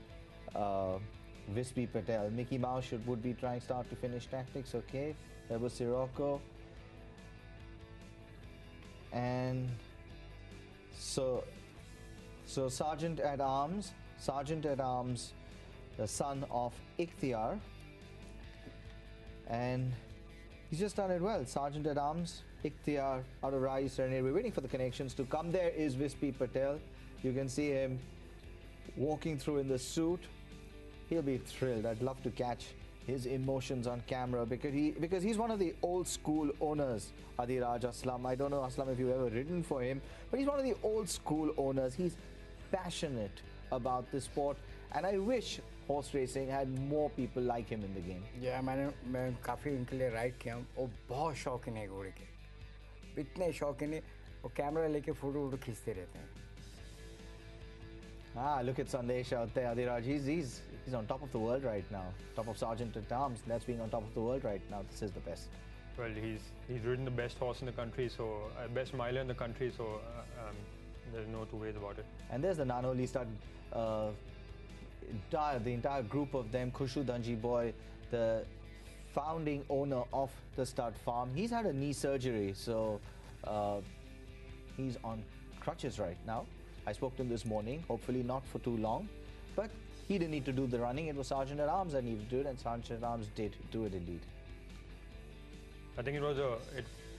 Vispy Patel. Mickey Mouse would be trying start to finish tactics. Okay, there was Sirocco, and so Sergeant at Arms, the son of Ikhtiar, and he's just done it well. Sergeant at Arms, Ikhtiar, out of Rai Serenade. We're waiting for the connections to come. There is Vispy Patel. You can see him walking through in the suit. He'll be thrilled. I'd love to catch his emotions on camera because he's one of the old school owners, Adiraj Aslam. I don't know, Aslam, if you've ever ridden for him, but he's one of the old school owners. He's passionate about the sport, and I wish horse racing had more people like him in the game. Yeah, मैं काफ़ी उनके लिए ride किया हूँ. वो बहुत शौकीन है घोड़े के. इतने शौकीन है वो कैमरा लेके फोटो खींचते रहते हैं. Look at Sandesh out there, Adiraj. He's on top of the world right now. Top of Sergeant at Arms. That's being on top of the world right now. This is the best. Well, he's ridden the best horse in the country, so best miler in the country. So there's no two ways about it. And there's the Nanoli stud. The entire group of them. Khushu Dhanji boy, the founding owner of the stud farm. He's had a knee surgery, so he's on crutches right now. I spoke to him this morning, hopefully not for too long, but He didn't need to do the running. It was Sergeant at Arms that needed to do it, and Sergeant at Arms did do it indeed. I think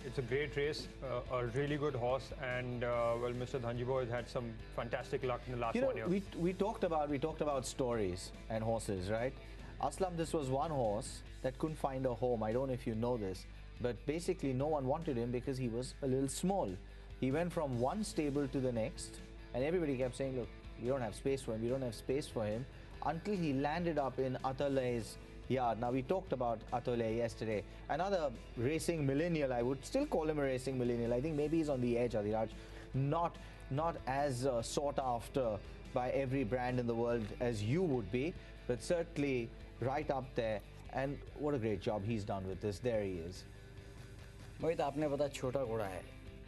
it's a great race, a really good horse, and well, Mr. Dhanji has had some fantastic luck in the last 1 year. We talked about stories and horses, right? Aslam, this was one horse that couldn't find a home. I don't know if you know this, but basically no one wanted him because he was a little small. He went from one stable to the next, and everybody kept saying, look, we don't have space for him, we don't have space for him, until he landed up in Atulay's yard. Now, we talked about Atulay yesterday. Another racing millennial, I would still call him a racing millennial. I think maybe he's on the edge, Adhiraj. Not as sought after by every brand in the world as you would be, but certainly right up there. And what a great job he's done with this. There he is. मोहित, आपने बताया छोटा घोड़ा है,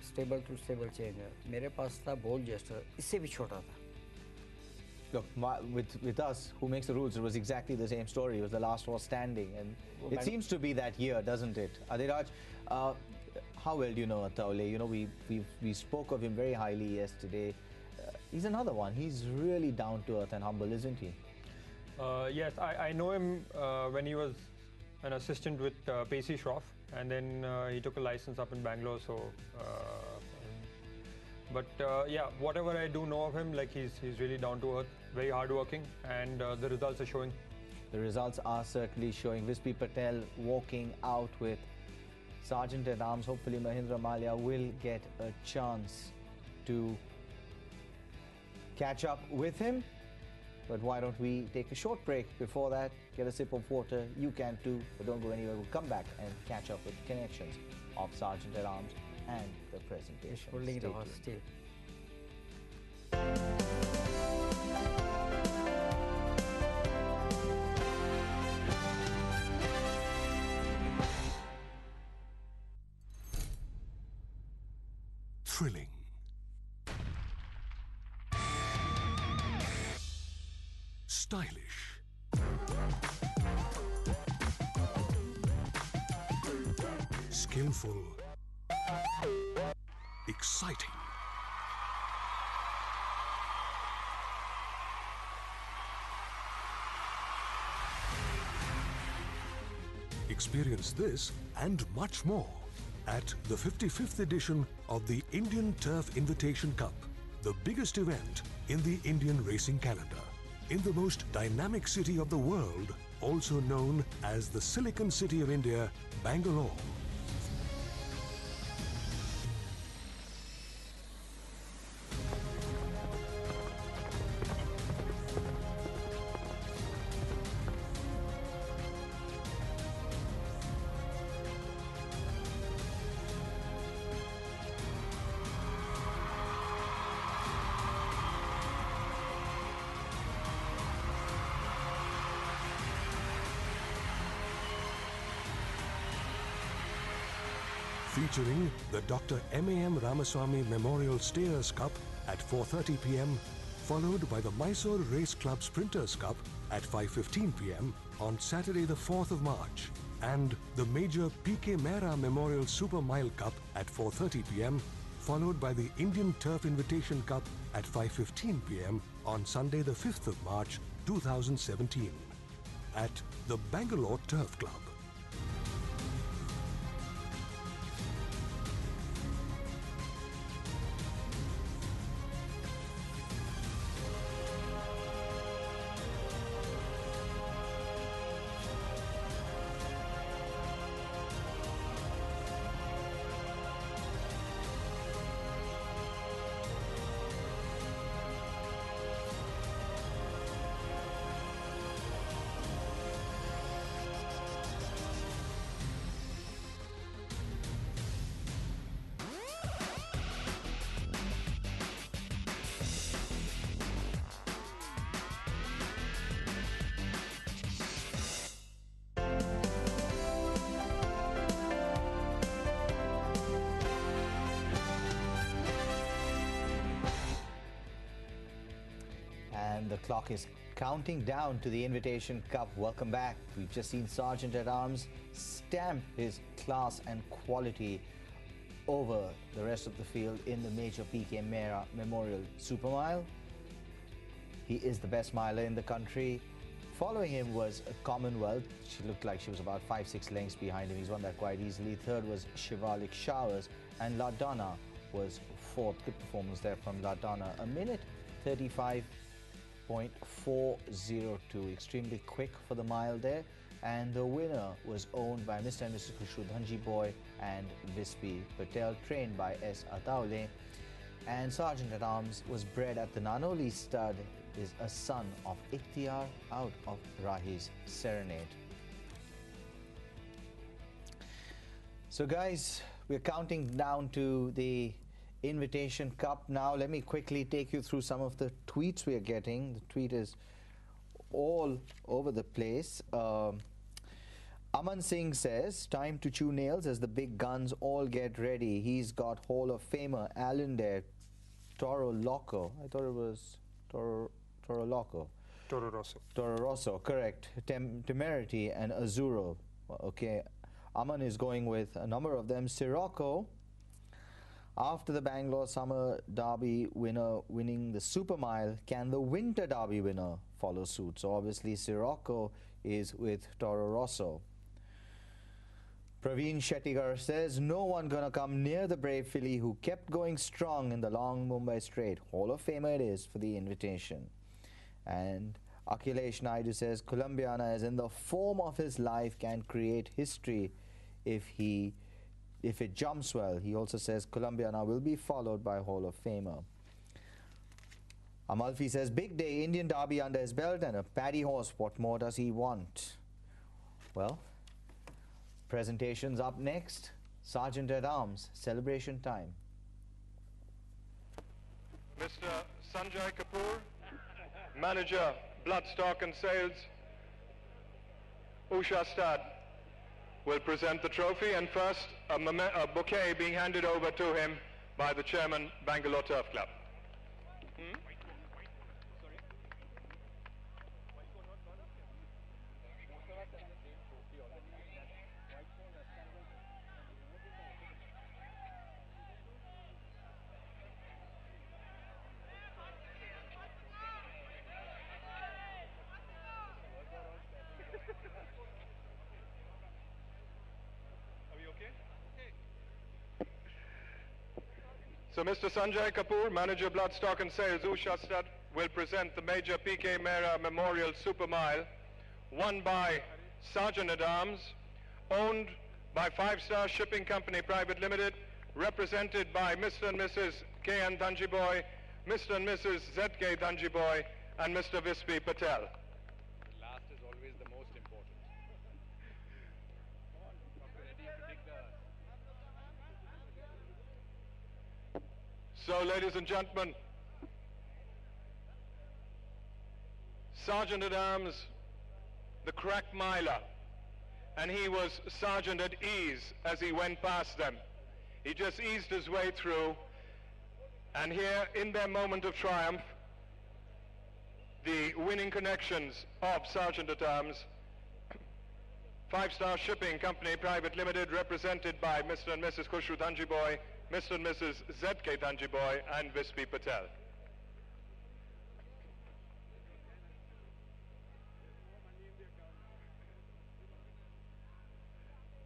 stable to stable change है. मेरे पास था बोल gesture, इससे भी छोटा था. Look, with us, who makes the rules, it was exactly the same story. It was the last horse standing, and it seems to be that year, doesn't it? Adhiraj, how well do you know Atulay? You know, we spoke of him very highly yesterday. He's another one. He's really down to earth and humble, isn't he? Yes, I know him when he was an assistant with Pacey Shroff, and then he took a license up in Bangalore. So, yeah, whatever I do know of him, like he's really down to earth, very hardworking, and the results are showing. The results are certainly showing. Vispi Patel walking out with Sergeant at Arms. Hopefully Mahindra Malia will get a chance to catch up with him. But why don't we take a short break? Before that, get a sip of water. You can too, but don't go anywhere. We'll come back and catch up with connections of Sergeant at Arms and the presentation. Holding the horse still. Thrilling. Stylish. Skillful. Exciting. Experience this and much more at the 55th edition of the Indian Turf Invitation Cup, the biggest event in the Indian racing calendar, in the most dynamic city of the world, also known as the Silicon City of India, Bangalore. Featuring the Dr. M.A.M. Ramaswamy Memorial Stayers Cup at 4:30 p.m, followed by the Mysore Race Club Sprinters Cup at 5:15 p.m. on Saturday the 4th of March, and the major P.K. Mehra Memorial Super Mile Cup at 4:30 p.m, followed by the Indian Turf Invitation Cup at 5:15 p.m. on Sunday the 5th of March 2017 at the Bangalore Turf Club. And the clock is counting down to the Invitation Cup. Welcome back. We've just seen Sergeant at Arms stamp his class and quality over the rest of the field in the major P.K. Mehra Memorial Super Mile. He is the best miler in the country. Following him was Commonwealth. She looked like she was about 5-6 lengths behind him. He's won that quite easily. Third was Shivalik Showers, and La Donna was fourth. Good performance there from La Donna. A minute 35.402. Extremely quick for the mile there. And the winner was owned by Mr. and Mrs. Khushru Dhanji Boy and Vispi Patel, trained by S. Ataule. And Sergeant at Arms was bred at the Nanoli stud, is a son of Ikhtiar out of Rahi's Serenade. So guys, we're counting down to the Invitation Cup now. Let me quickly take you through some of the tweets we are getting. The tweet is all over the place. Aman Singh says, time to chew nails as the big guns all get ready. He's got Hall of Famer Alan there, Toro Loco. I thought it was Toro Loco. Toro Rosso. Toro Rosso, correct. Temerity and Azuro. Okay, Aman is going with a number of them. Sirocco, after the Bangalore Summer Derby winner winning the Super Mile, can the Winter Derby winner follow suit? So obviously Sirocco is with Toro Rosso. Praveen Shettigar says, no one gonna come near the brave filly who kept going strong in the long Mumbai Straight. Hall of Famer it is for the Invitation. And Akhilesh Naidu says, Colombiana is in the form of his life, can create history if it jumps well. He also says Colombiana will be followed by Hall of Famer. Amalfi says, big day, Indian Derby under his belt and a paddy horse. What more does he want? Well, presentations up next. Sergeant at Arms, celebration time. Mr. Sanjay Kapoor, Manager, Bloodstock and Sales, Usha Stad, will present the trophy, and first a bouquet being handed over to him by the Chairman, Bangalore Turf Club. So Mr. Sanjay Kapoor, Manager, Bloodstock and Sales, Usha Stud, will present the Major P.K. Mehra Memorial Super Mile, won by Sergeant at Arms, owned by 5-Star Shipping Company Private Limited, represented by Mr. and Mrs. K.N. Dhanjiboy, Mr. and Mrs. Z.K. Dhanjiboy, and Mr. Vispi Patel. Last is always the most important. So, ladies and gentlemen, Sergeant at Arms, the crack miler, and he was Sergeant at ease as he went past them. He just eased his way through, and here in their moment of triumph, the winning connections of Sergeant at Arms, 5-Star Shipping Company Private Limited, represented by Mr. and Mrs. Khushru Dhanjiboy, Mr. and Mrs. Z.K. Dhanjiboy, and Vispi Patel.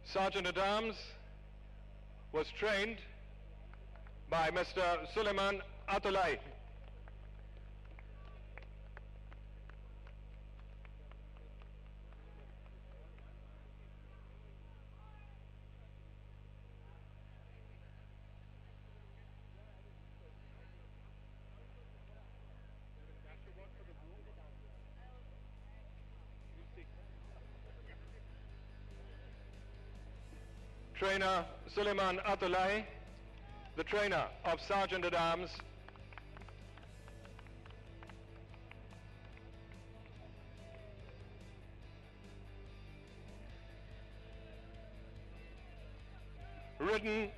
Sergeant at Arms was trained by Mr. Suleiman Atulai. Trainer Suleiman Atulai, the trainer of Sergeant at Arms, ridden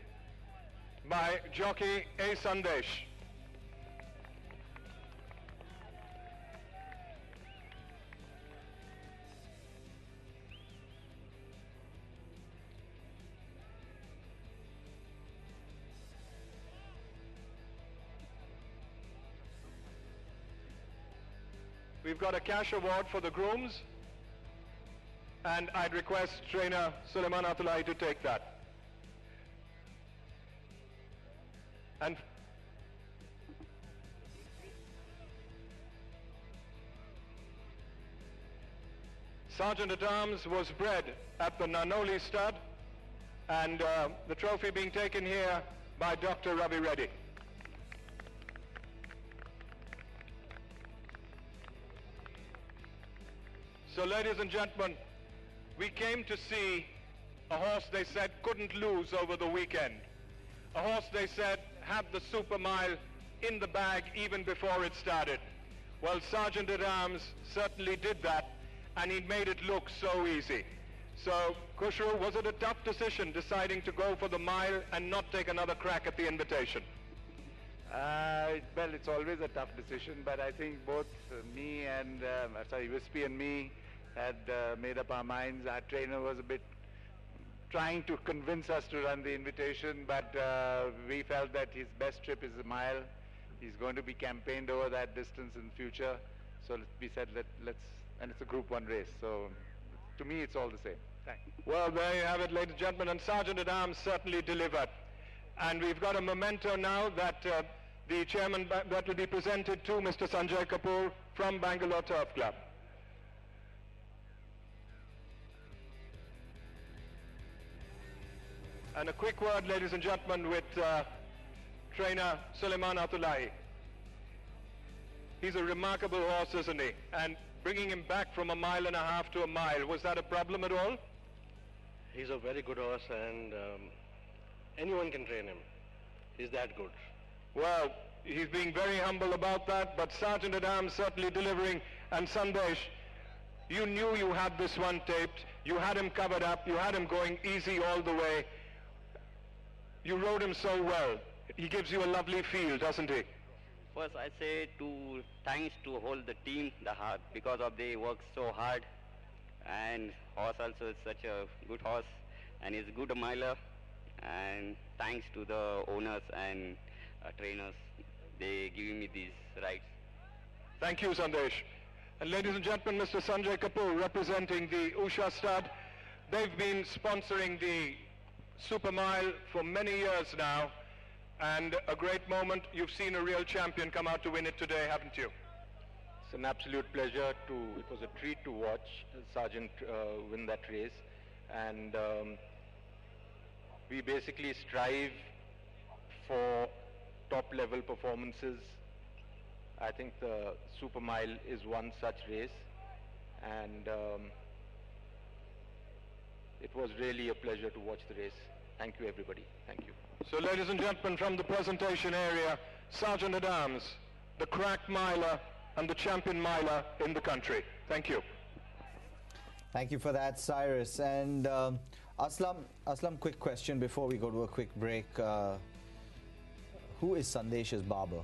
by jockey A. Sandesh. we've got a cash award for the grooms, and I'd request trainer Suleiman Atulai to take that. And Sergeant at Arms was bred at the Nanoli stud, and the trophy being taken here by Dr. Ravi Reddy. So ladies and gentlemen, we came to see a horse they said couldn't lose over the weekend. A horse they said had the Super Mile in the bag even before it started. Well, Sergeant at Arms certainly did that, and he made it look so easy. So, Khushru, was it a tough decision deciding to go for the mile and not take another crack at the invitation? Well, it's always a tough decision, but I think both me and, Wispy and me had made up our minds. Our trainer was a bit trying to convince us to run the invitation, but we felt that his best trip is a mile. He's going to be campaigned over that distance in the future. So we said, let's, and it's a Group 1 race. So to me, it's all the same. Thanks. Well, there you have it, ladies and gentlemen, and Sergeant at Arms certainly delivered. And we've got a memento now that the chairman that will be presented to Mr. Sanjay Kapoor from Bangalore Turf Club. And a quick word, ladies and gentlemen, with trainer Suleiman Atulai. He's a remarkable horse, isn't he? And bringing him back from 1.5 miles to a mile, was that a problem at all? He's a very good horse, and anyone can train him. He's that good. Well, he's being very humble about that, but Sergeant at Arms certainly delivering. And Sandesh, you knew you had this one taped. You had him covered up. You had him going easy all the way. You rode him so well. He gives you a lovely feel, doesn't he? First, I say thanks to whole the team, because of they work so hard, and horse also is such a good horse, and he's a good miler. And thanks to the owners and trainers, they giving me these rides. Thank you, Sandesh. And ladies and gentlemen, Mr. Sanjay Kapoor representing the Usha Stud. They've been sponsoring the Super Mile for many years now, and a great moment. You've seen a real champion come out to win it today, haven't you? It's an absolute pleasure it was a treat to watch Sergeant win that race. And we basically strive for top level performances. I think the Super Mile is one such race, and it was really a pleasure to watch the race. Thank you, everybody. Thank you. So, ladies and gentlemen, from the presentation area, Sergeant at Arms, the crack miler and the champion miler in the country. Thank you. Thank you for that, Cyrus. And Aslam, quick question before we go to a quick break. Who is Sandesh's barber?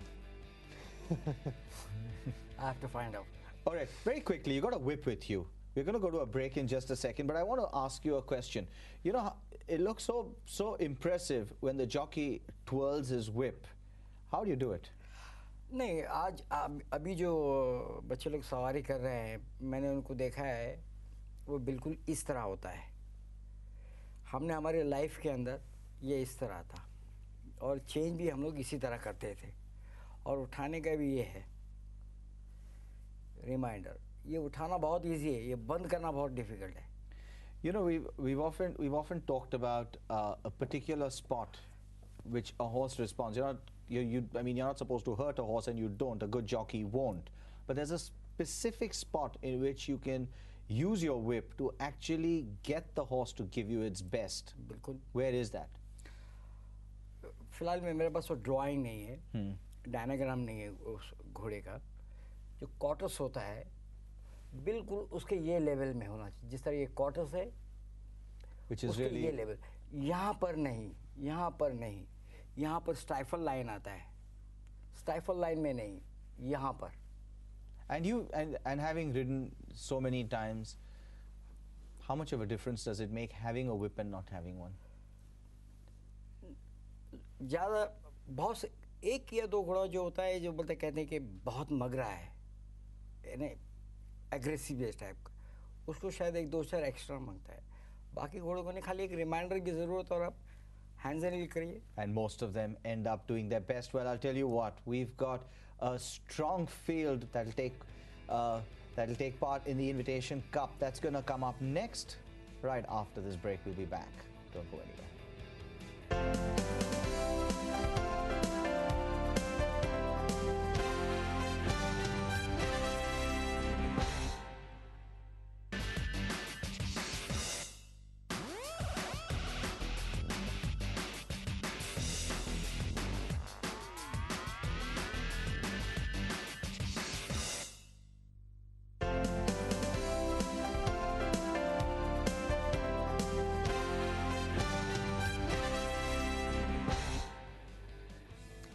I have to find out. All right, very quickly, you got a whip with you. We're going to go to a break in just a second, but I want to ask you a question. You know, it looks so impressive when the jockey twirls his whip. How do you do it? नहीं, आज अभी जो बच्चे लोग सवारी कर रहे हैं, मैंने उनको देखा है, वो बिल्कुल इस तरह होता है. हमने हमारे लाइफ के अंदर ये इस तरह था, और चेंज भी हम लोग इसी तरह करते थे, और उठाने का भी ये है रिमाइंडर. ये उठाना बहुत इजी है, ये बंद करना बहुत डिफिकल्ट है. You know, we've often talked about a particular spot which a horse responds. I mean, you're not supposed to hurt a horse, and you don't. A good jockey won't. But there's a specific spot in which you can use your whip to actually get the horse to give you its best. बिल्कुल. Where is that? फिलहाल में मेरे पास वो drawing नहीं है, डायनाग्राम नहीं है उस घोड़े का. जो कॉर्टस होता है बिल्कुल उसके ये लेवल में होना चाहिए, जिस तरह ये कॉर्टस है उसके really... ये लेवल. यहाँ पर नहीं, यहाँ पर नहीं, यहाँ पर स्टाइफल लाइन आता है, स्टाइफल लाइन में नहीं, यहाँ पर. And you and having ridden so many times, how much of a difference does it make having a whip and not having one? ज़्यादा बहुत से एक या दो घोड़ा जो होता है जो बोलते कहते हैं कि बहुत मगरा है, एग्रेसिव टाइप का, उसको शायद 1-2 एक्स्ट्रा मांगता है. बाकी घोड़ों को नहीं, खाली एक रिमाइंडर की ज़रूरत और आप hands and करिए. And most of them end up doing their best. Well, I'll tell you what, we've got a strong field that'll take part in the Invitation Cup. That's going to come up next. Right after this break, we'll be back. Don't go anywhere.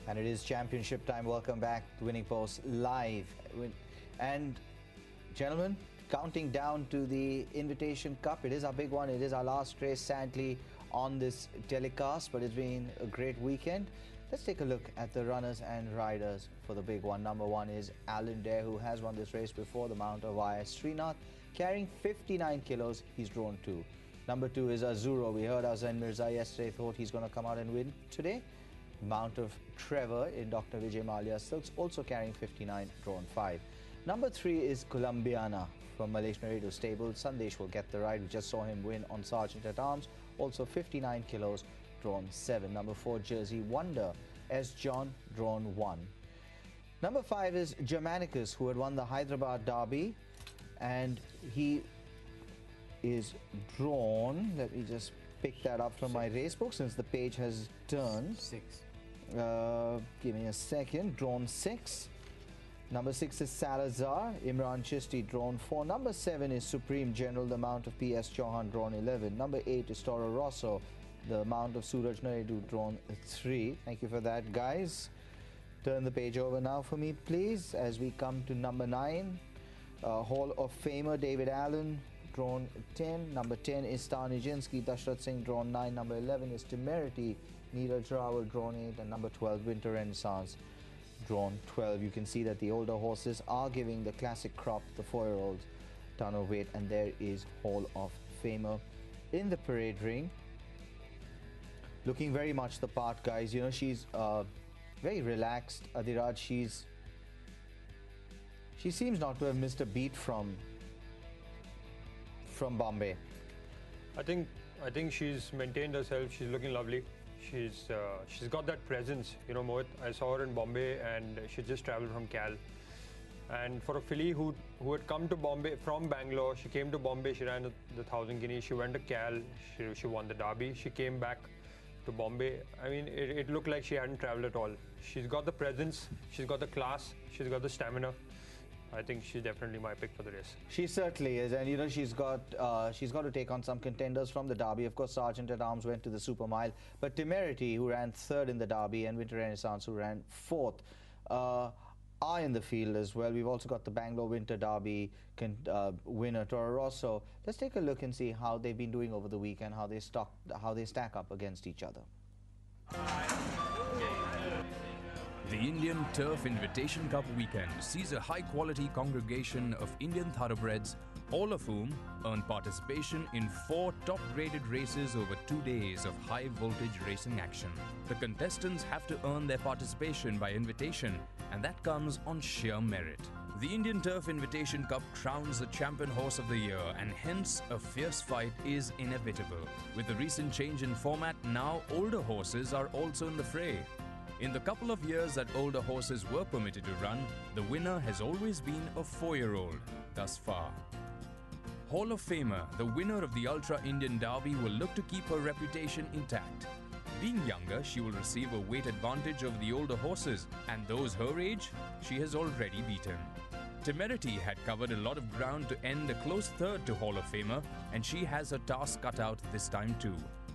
And it is championship time. Welcome back to Winning Post Live. And gentlemen, counting down to the Invitation Cup. It is our big one. It is our last race, sadly, on this telecast, but it's been a great weekend. Let's take a look at the runners and riders for the big one. Number 1 is Alan Dare, who has won this race before, the Mount of IS Srinath, carrying 59 kilos. He's drawn 2. Number 2 is Azuro. We heard Azan Mirza yesterday, thought he's going to come out and win today. Mount of Trevor in Dr. Vijay Mallya Silks, also carrying 59, drawn 5. Number 3 is Colombiana from Malaysian Radio Stable. Sandesh will get the ride. We just saw him win on Sergeant at Arms, also 59 kilos, drawn 7. Number 4, Jersey Wonder, S. John, drawn 1. Number 5 is Germanicus, who had won the Hyderabad Derby, and he is drawn, let me just pick that up from my racebook since the page has turned. 6. Give me a second. Drawn 6. Number 6 is Salazar. Imran Chisti, drawn 4. Number 7 is Supreme General, the Mount of P.S. Chauhan, drawn 11. Number 8 is Toro Rosso, the Mount of Suraj Naidu, drawn 3. Thank you for that, guys. Turn the page over now for me, please, as we come to number 9. Hall of Famer David Allen, drawn 10. Number 10 is Stanijinsky, Dashrath Singh, drawn 9. Number 11 is Temerity, Neeraj Rawal, drawn 8. And number 12, Winter Renaissance, drawn 12. You can see that the older horses are giving the classic crop, the 4-year-olds, ton of weight. And there is Hall of Famer in the parade ring, looking very much the part, guys. You know, she's very relaxed. Adhiraj, she seems not to have missed a beat from Bombay. I think she's maintained herself. She's looking lovely. She's got that presence, you know, Mohit. I saw her in Bombay, and she just traveled from Cal. And for a filly who had come to Bombay from Bangalore, she came to Bombay. She ran the 1,000 guineas. She went to Cal. She won the Derby. She came back to Bombay. I mean, it looked like she hadn't traveled at all. She's got the presence. She's got the class. She's got the stamina. I think she's definitely my pick for the race. She certainly is, and you know, she's got to take on some contenders from the Derby. Of course, Sergeant at Arms went to the Super Mile, but Temerity, who ran 3rd in the Derby, and Winter Renaissance, who ran 4th, are in the field as well. We've also got the Bangalore Winter Derby winner Toro Rosso. Let's take a look and see how they've been doing over the weekend, how they stack up against each other. The Indian Turf Invitation Cup weekend sees a high-quality congregation of Indian thoroughbreds, all of whom earn participation in 4 top-graded races over 2 days of high-voltage racing action. The contestants have to earn their participation by invitation, and that comes on sheer merit. The Indian Turf Invitation Cup crowns the champion horse of the year, and hence a fierce fight is inevitable. With the recent change in format, now older horses are also in the fray. In the couple of years that older horses were permitted to run, the winner has always been a 4-year-old thus far. Hall of Famer, the winner of the Ultra Indian Derby, will look to keep her reputation intact. Being younger, she will receive a weight advantage over the older horses, and those her age, she has already beaten. Temerity had covered a lot of ground to end a close 3rd to Hall of Famer, and she has her task cut out this time too.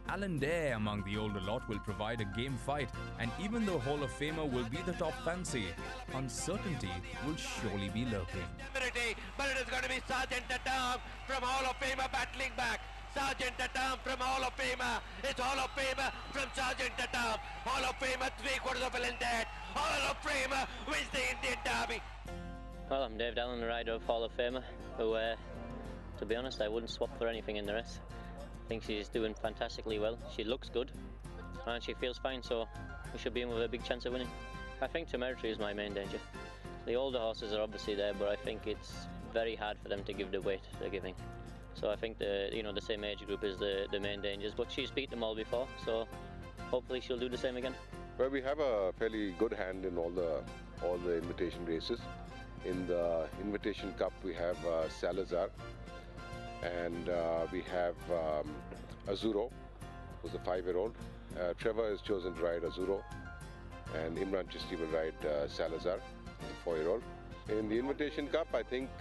Alan Dare among the older lot will provide a game fight, and even though Hall of Famer will be the top fancy, uncertainty will surely be lurking. But it is going to be Sergeant at Arms from Hall of Famer battling back. Sergeant at Arms from Hall of Famer. It's Hall of Famer from Sergeant at Arms. Hall of Famer 3/4 of a length ahead. Hall of Famer wins the Indian Derby. Well, I'm Dave Dallin, the rider of Hall of Famer, who, to be honest, I wouldn't swap for anything in the race. I think she's doing fantastically well. She looks good, and she feels fine, so we should be in with a big chance of winning. I think Temerity is my main danger. The older horses are obviously there, but I think it's very hard for them to give the weight they're giving. So I think the same age group is the main dangers, but she's beat them all before, so hopefully she'll do the same again. Well, we have a fairly good hand in all the invitation races. In the Invitation Cup, we have Salazar, and we have Azuro, who's a 5-year-old. Trevor has chosen to ride Azuro, and Imran Chisti will ride Salazar, the 4-year-old. In the Invitation Cup, I think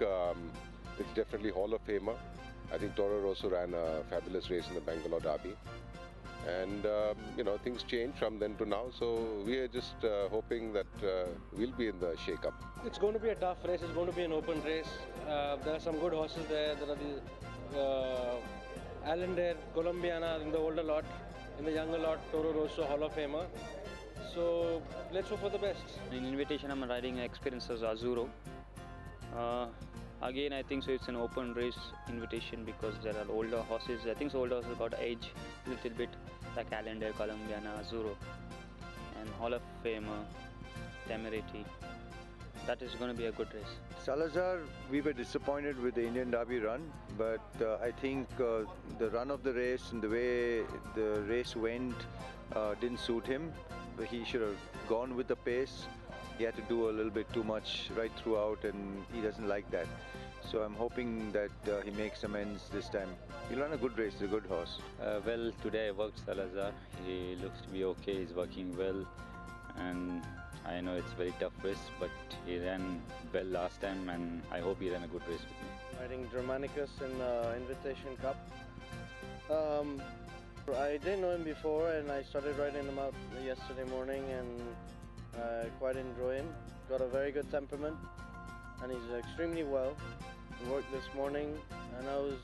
it's definitely Hall of Famer. I think Toro Rosso ran a fabulous race in the Bangalore Derby. And, things change from then to now, so we are just hoping that we'll be in the shake-up. It's going to be a tough race. It's going to be an open race. There are some good horses there. There are the Allendale, Colombiana in the older lot, in the younger lot, Toro Rosso, Hall of Famer. So let's hope for the best. In Invitation, I'm riding Experience as Azuro. Again, I think so it's an open race invitation because there are older horses. I think so older horses got age a little bit, like Allendale, Colombiana, Azuro, and Hall of Famer, Temerity. That is going to be a good race. Salazar, we were disappointed with the Indian Derby run, but I think the run of the race and the way the race went didn't suit him. He should have gone with the pace. He had to do a little bit too much right throughout, and he doesn't like that. So I'm hoping that he makes amends this time. He'll run a good race, he's a good horse. Well, today I worked Salazar. He looks to be okay, he's working well, and I know it's a very tough race, but he ran well last time, and I hope he ran a good race with me. Riding Germanicus in the Invitation Cup. I didn't know him before, and I started riding him out yesterday morning, and I quite enjoy him. Got a very good temperament, and he's extremely well. He worked this morning, and I was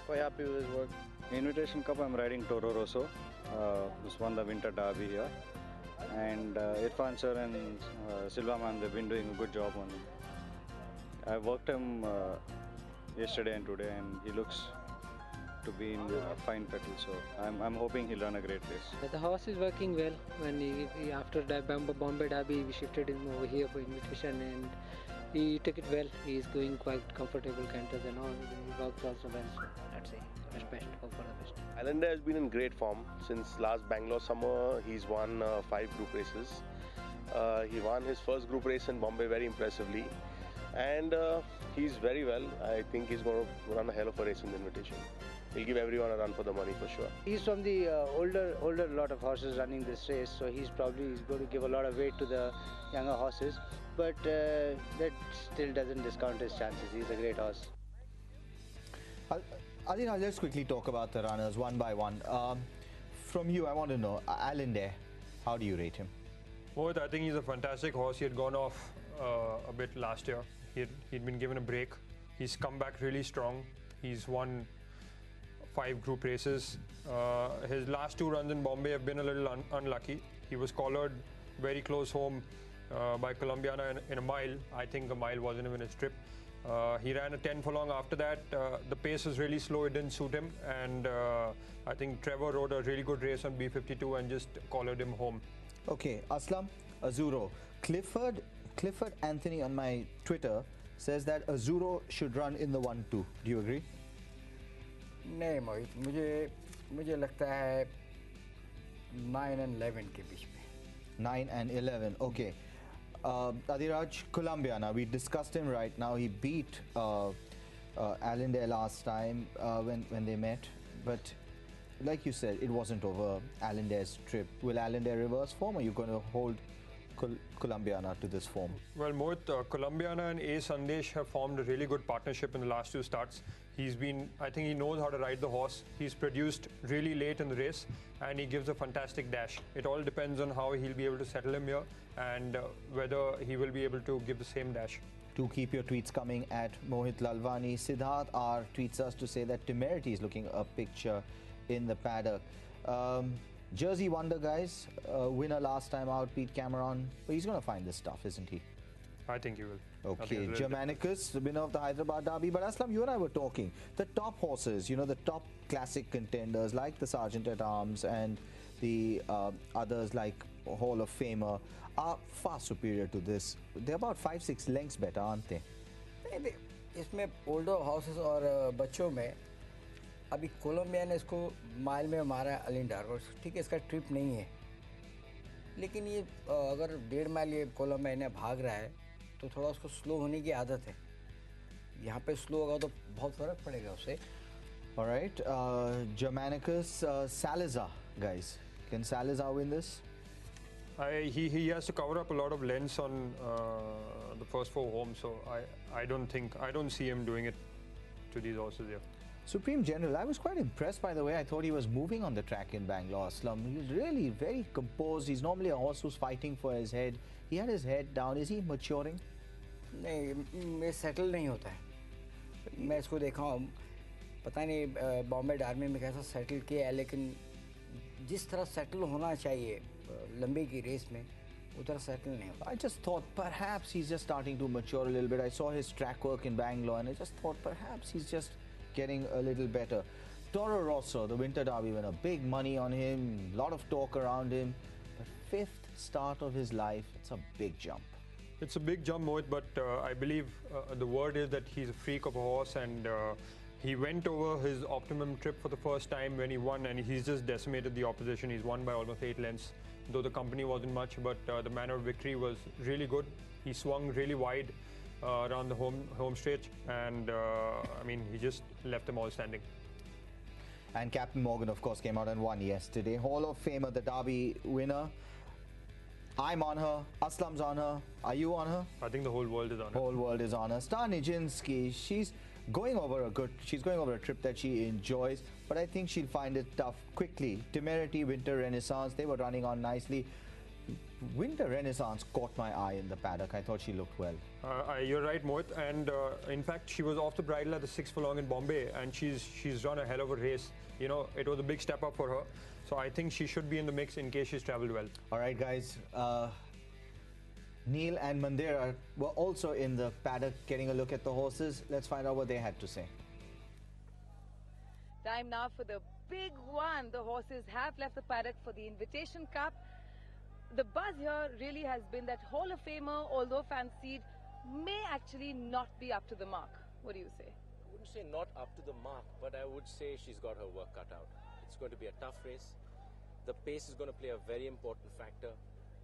quite happy with his work. Invitation Cup, I'm riding Toro Rosso, who's won the Winter Derby here. And Irfan sir and Silvaman, they've been doing a good job on him. I worked him yesterday and today, and he looks to be in fine fettle, so I'm hoping he'll run a great race. The horse is working well. When he after the Bombay Derby, we shifted him over here for Invitation, and he took it well. He is going quite comfortable canters and all. He works also well, so let's say best, hope for the best. Allendale has been in great form since last Bangalore summer. He's won 5 group races. He won his first group race in Bombay very impressively, and he's very well. I think he's going to run a hell of a race in the Invitation. He'll give everyone a run for the money for sure. He's from the older lot of horses running this race, so he's going to give a lot of weight to the younger horses. But that still doesn't discount his chances. He's a great horse. Adina, let's quickly talk about the runners one by one. From you, I want to know, Allendale, how do you rate him? Mohit, I think he's a fantastic horse. He had gone off a bit last year. He'd been given a break. He's come back really strong. He's won 5 group races. His last 2 runs in Bombay have been a little unlucky. He was collared very close home by Colombiana in a mile. I think a mile wasn't even his trip. He ran a 10 furlong after that. The pace was really slow, it didn't suit him, and I think Trevor rode a really good race on B52 and just collared him home. Okay, Aslam, Azuro. Clifford Anthony on my Twitter says that Azuro should run in the 1-2. Do you agree? नहीं मोहित, मुझे लगता है 9 and 11 के बीच में. 9 and 11, okay. Adiraj, Colombiana, we discussed him right now. He beat Allendale last time when they met, but like you said, it wasn't over Allendale's trip. Will Allendale reverse form, or are you going to hold Colombiana to this form? Well, Mohit, Colombiana and A. Sandesh have formed a really good partnership in the last 2 starts. I think he knows how to ride the horse. He's produced really late in the race, and he gives a fantastic dash. It all depends on how he'll be able to settle him here, and whether he will be able to give the same dash. To keep your tweets coming at Mohit Lalwani. Siddharth R tweets us to say that Temerity is looking a picture in the paddock. Jersey Wonder, guys, winner last time out, Pete Cameron. But he's going to find this stuff, isn't he? I think he will. Okay, Germanicus, the winner of the Hyderabad Derby. But Aslam, you and I were talking. The top horses, you know, the top classic contenders like the Sergeant at Arms and the others like Hall of Famer are far superior to this. They're about 5-6 lengths better, aren't they? इसमें older horses और बच्चों में अभी Colombia ने इसको mile में मारा है अलिंडर और ठीक है इसका ट्रिप नहीं है लेकिन ये अगर 1.5 माइल ये कोलंबिया ने भाग रहा है तो थोड़ा उसको स्लो होने की आदत है यहाँ पे स्लो होगा तो बहुत फर्क पड़ेगा उससे All right, Germanicus, Salazar, guys. Can Salazar win this? He has to cover up a lot of lengths on the first 4 homes, so I don't see him doing it to these horses here. Supreme General, I was quite impressed by the way I thought he was moving on the track in Bangalore. Aslam, he was really very composed. He's normally a horse who's fighting for his head. He had his head down. Is he maturing? नहीं मैं settle नहीं होता है मैं इसको देखा हूँ पता नहीं बॉम्बे डार्मी में कैसा सेटल किया है लेकिन जिस तरह सेटल होना चाहिए लंबे की रेस में उतना सेटल नहीं होता I just thought perhaps he's just starting to mature a little bit. I saw his track work in Bangalore and I just thought perhaps he's just getting a little better. Toro Rosso, the Winter Derby winner, big money on him, lot of talk around him. But 5th start of his life, it's a big jump. It's a big jump, Mohit, but I believe the word is that he's a freak of a horse and he went over his optimum trip for the first time when he won and he's just decimated the opposition. He's won by almost 8 lengths, though the company wasn't much, but the manner of victory was really good. He swung really wide around the home stretch and I mean, he just left them all standing. And Captain Morgan, of course, came out and won yesterday. Hall of Famer, the Derby winner. I'm on her. Aslam's on her. Are you on her? I think the whole world is on her. Whole world is on her. Star Nijinsky, she's going over a trip that she enjoys, but I think she'll find it tough quickly. Temerity, Winter Renaissance, they were running on nicely. Winter Renaissance caught my eye in the paddock. I thought she looked well. You're right, Mohit. And in fact, she was off the bridle at the 6th furlong in Bombay, and she's run a hell of a race. You know, it was a big step up for her. So I think she should be in the mix in case she's travelled well. All right, guys. Neil and Mandira were also in the paddock getting a look at the horses. Let's find out what they had to say. Time now for the big one. The horses have left the paddock for the Invitation Cup. The buzz here really has been that Hall of Famer, although fancied, may actually not be up to the mark. What do you say? I wouldn't say not up to the mark, but I would say she's got her work cut out. It's going to be a tough race. The pace is going to play a very important factor.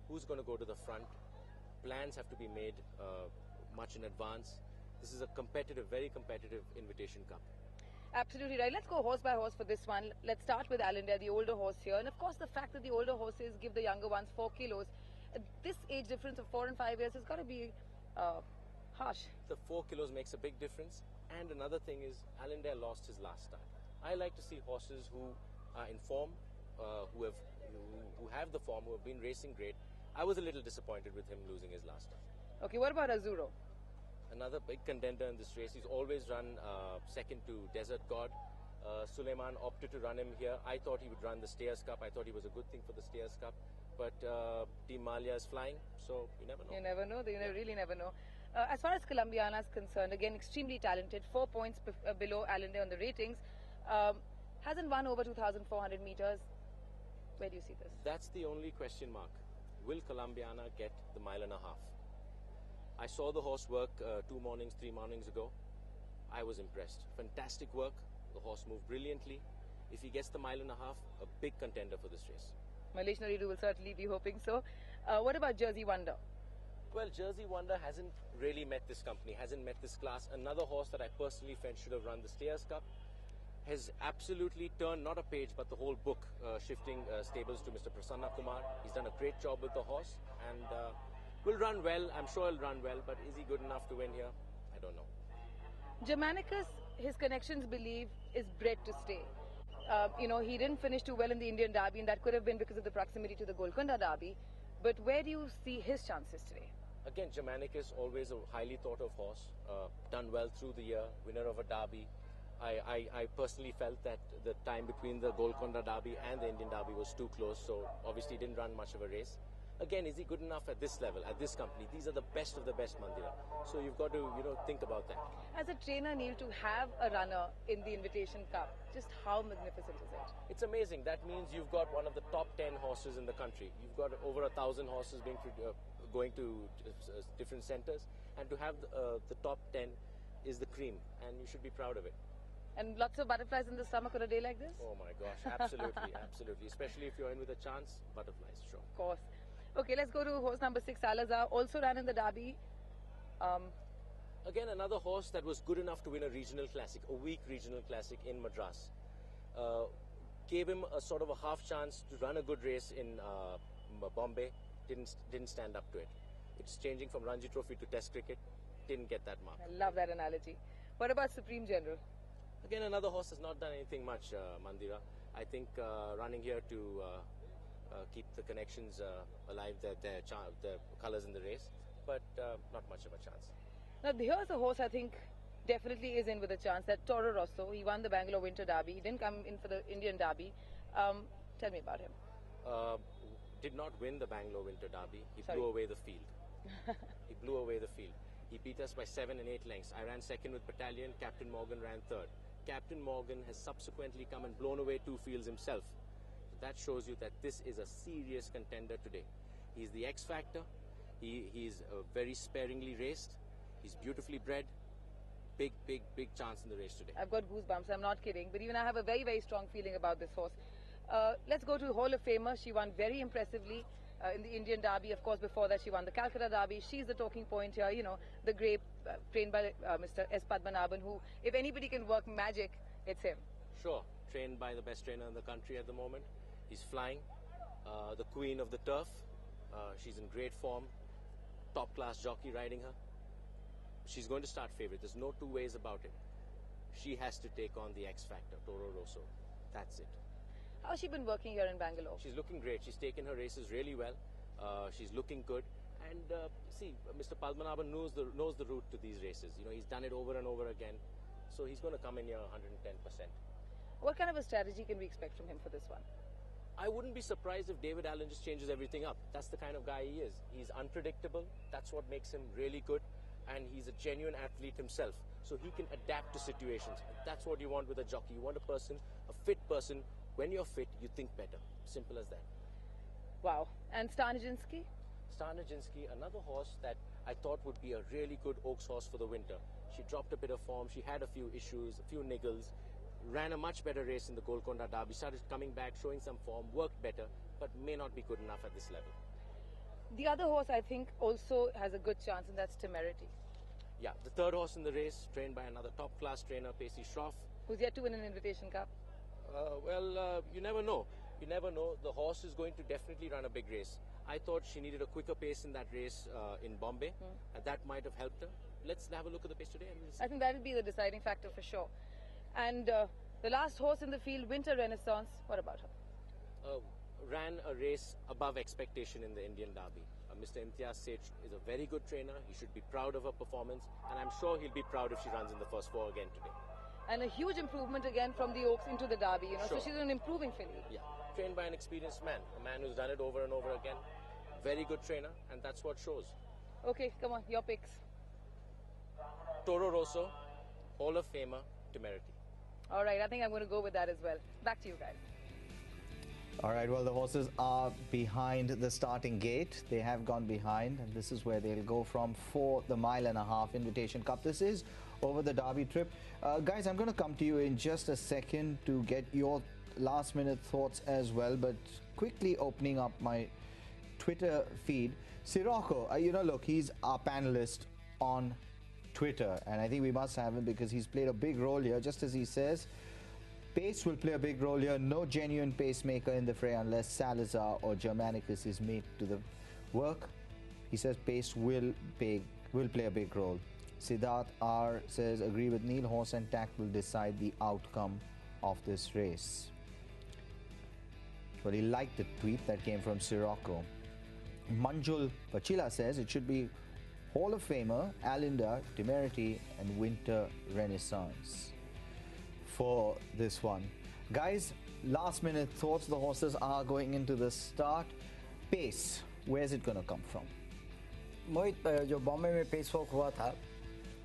Who's going to go to the front? Plans have to be made much in advance. This is a competitive, very competitive Invitation Cup. Absolutely right. Let's go horse by horse for this one. Let's start with Allendale, the older horse here. And of course, the fact that the older horses give the younger ones 4 kilos. This age difference of 4 and 5 years has got to be harsh. The 4 kilos makes a big difference. And another thing is, Allendale lost his last start. I like to see horses who are in form, who have the form, who have been racing great. I was a little disappointed with him losing his last start. Okay, what about Azuro? Another big contender in this race. He's always run second to Desert God. Suleiman opted to run him here. I thought he would run the Stayers Cup. I thought he was a good thing for the Stayers Cup. But Team Malia is flying, so you never know. You never know. You really never know. As far as Columbiana is concerned, again, extremely talented. 4 points below Allendale on the ratings. Hasn't won over 2,400 meters. Where do you see this? That's the only question mark. Will Columbiana get the 1.5 miles? I saw the horse work 2 mornings, 3 mornings ago. I was impressed. Fantastic work. The horse moved brilliantly. If he gets the 1.5 miles, a big contender for this race. Malesh Naridu will certainly be hoping so. What about Jersey Wonder? Well, Jersey Wonder hasn't really met this company, hasn't met this class. Another horse that I personally felt should have run the Stayers Cup has absolutely turned not a page but the whole book, shifting stables to Mr. Prasanna Kumar. He's done a great job with the horse and will run well. I'm sure he'll run well, but is he good enough to win here? I don't know. Germanicus, his connections believe, is bred to stay. You know, he didn't finish too well in the Indian Derby, and that could have been because of the proximity to the Golconda Derby. But where do you see his chances today? Again, Germanicus, always a highly thought of horse, done well through the year, winner of a Derby. I personally felt that the time between the Golconda Derby and the Indian Derby was too close, so obviously didn't run much of a race. Again, is he good enough at this level, at this company? These are the best of the best, Mandira. So you've got to, think about that. As a trainer, Neil, to have a runner in the Invitation Cup, just how magnificent is it? It's amazing. That means you've got one of the top 10 horses in the country. You've got over 1,000 horses going to different centers, and to have the top 10 is the cream, and you should be proud of it. And lots of butterflies in the stomach on a day like this? Oh my gosh, absolutely, absolutely. Especially if you're in with a chance, butterflies, sure. Of course. Okay, let's go to horse number 6, Salazar. Also ran in the Derby. Again, another horse that was good enough to win a regional classic, a weak regional classic in Madras. Gave him a sort of a half chance to run a good race in Bombay. Didn't stand up to it. It's changing from Ranji Trophy to Test cricket. Didn't get that mark. I love that analogy. What about Supreme General? Again, another horse has not done anything much, Mandira. I think running here to keep the connections alive, their colours in the race, but not much of a chance. Now, here's a horse I think definitely is in with a chance. That Toro Rosso. He won the Bangalore Winter Derby. He didn't come in for the Indian Derby. Tell me about him. Did not win the Bangalore Winter Derby. He blew away the field. He blew away the field. He beat us by 7 and 8 lengths. I ran second with Battalion. Captain Morgan ran third. Captain Morgan has subsequently come and blown away 2 fields himself. That shows you that this is a serious contender today. He's the X factor. He's very sparingly raced. He's beautifully bred. Big chance in the race today. I've got goosebumps. I'm not kidding. But even I have a very, very strong feeling about this horse. Let's go to Hall of Famer. She won very impressively in the Indian Derby. Of course, before that, she won the Calcutta Derby. She's the talking point here. The grape trained by Mr. S. Padmanabhan, who, if anybody can work magic, it's him. Sure. Trained by the best trainer in the country at the moment. He's flying. The queen of the turf. She's in great form. Top-class jockey riding her. She's going to start favourite. There's no 2 ways about it. She has to take on the X Factor, Toro Rosso. That's it. How's she been working here in Bangalore? She's looking great. She's taken her races really well. She's looking good. And see, Mr. Padmanabhan knows the route to these races. He's done it over and over again. So he's going to come in here 110%. What kind of a strategy can we expect from him for this one? I wouldn't be surprised if David Allen just changes everything up. That's the kind of guy he is. He's unpredictable. That's what makes him really good. And he's a genuine athlete himself. So he can adapt to situations. That's what you want with a jockey. You want a person, a fit person. When you're fit, you think better. Simple as that. Wow. And Star Nijinsky? Star Nijinsky, another horse that I thought would be a really good Oaks horse for the winter. She dropped a bit of form. She had a few issues, a few niggles. Ran a much better race in the Golconda Derby. Started coming back, showing some form. Worked better, but may not be good enough at this level. The other horse, I think, also has a good chance, and that's Temerity. Yeah, the third horse in the race, trained by another top-class trainer, Pacey Shroff. Who's yet to win an Invitation Cup? You never know. You never know. The horse is going to definitely run a big race. I thought she needed a quicker pace in that race in Bombay, and that might have helped her. Let's have a look at the pace today. And we'll see. I think that will be the deciding factor for sure. And the last horse in the field, Winter Renaissance, what about her? Ran a race above expectation in the Indian Derby. Mr. Imtiaz Seth is a very good trainer. He should be proud of her performance, and I'm sure he'll be proud if she runs in the first 4 again today. And a huge improvement again from the Oaks into the Derby, Sure. So she's an improving filly. Yeah, trained by an experienced man, a man who's done it over and over again. Very good trainer, and that's what shows. Okay, come on, your picks. Toro Rosso, Hall of Famer, Temerity. All right, I think I'm going to go with that as well. Back to you guys. All right, well, the horses are behind the starting gate. They have gone behind, and this is where they'll go from for the 1.5 mile Invitation Cup. This is over the Derby trip. Guys, I'm going to come to you in just a second to get your last-minute thoughts as well, but quickly opening up my Twitter feed. Sirocco, look, he's our panelist on Twitter, and I think we must have him because he's played a big role here, just as he says. Pace will play a big role here. No genuine pacemaker in the fray unless Salazar or Germanicus is made to the work. He says pace will play a big role. Siddharth R says, agree with Neil, horse and tact will decide the outcome of this race. Well, he liked the tweet that came from Sirocco. Manjul Pachila says it should be Hall of Famer, Alinda, Temerity and Winter Renaissance for this one. Guys, last minute thoughts. The horses are going into the start. Pace. where's it going to come from? मोहित जो बॉम्बे में pace walk हुआ था,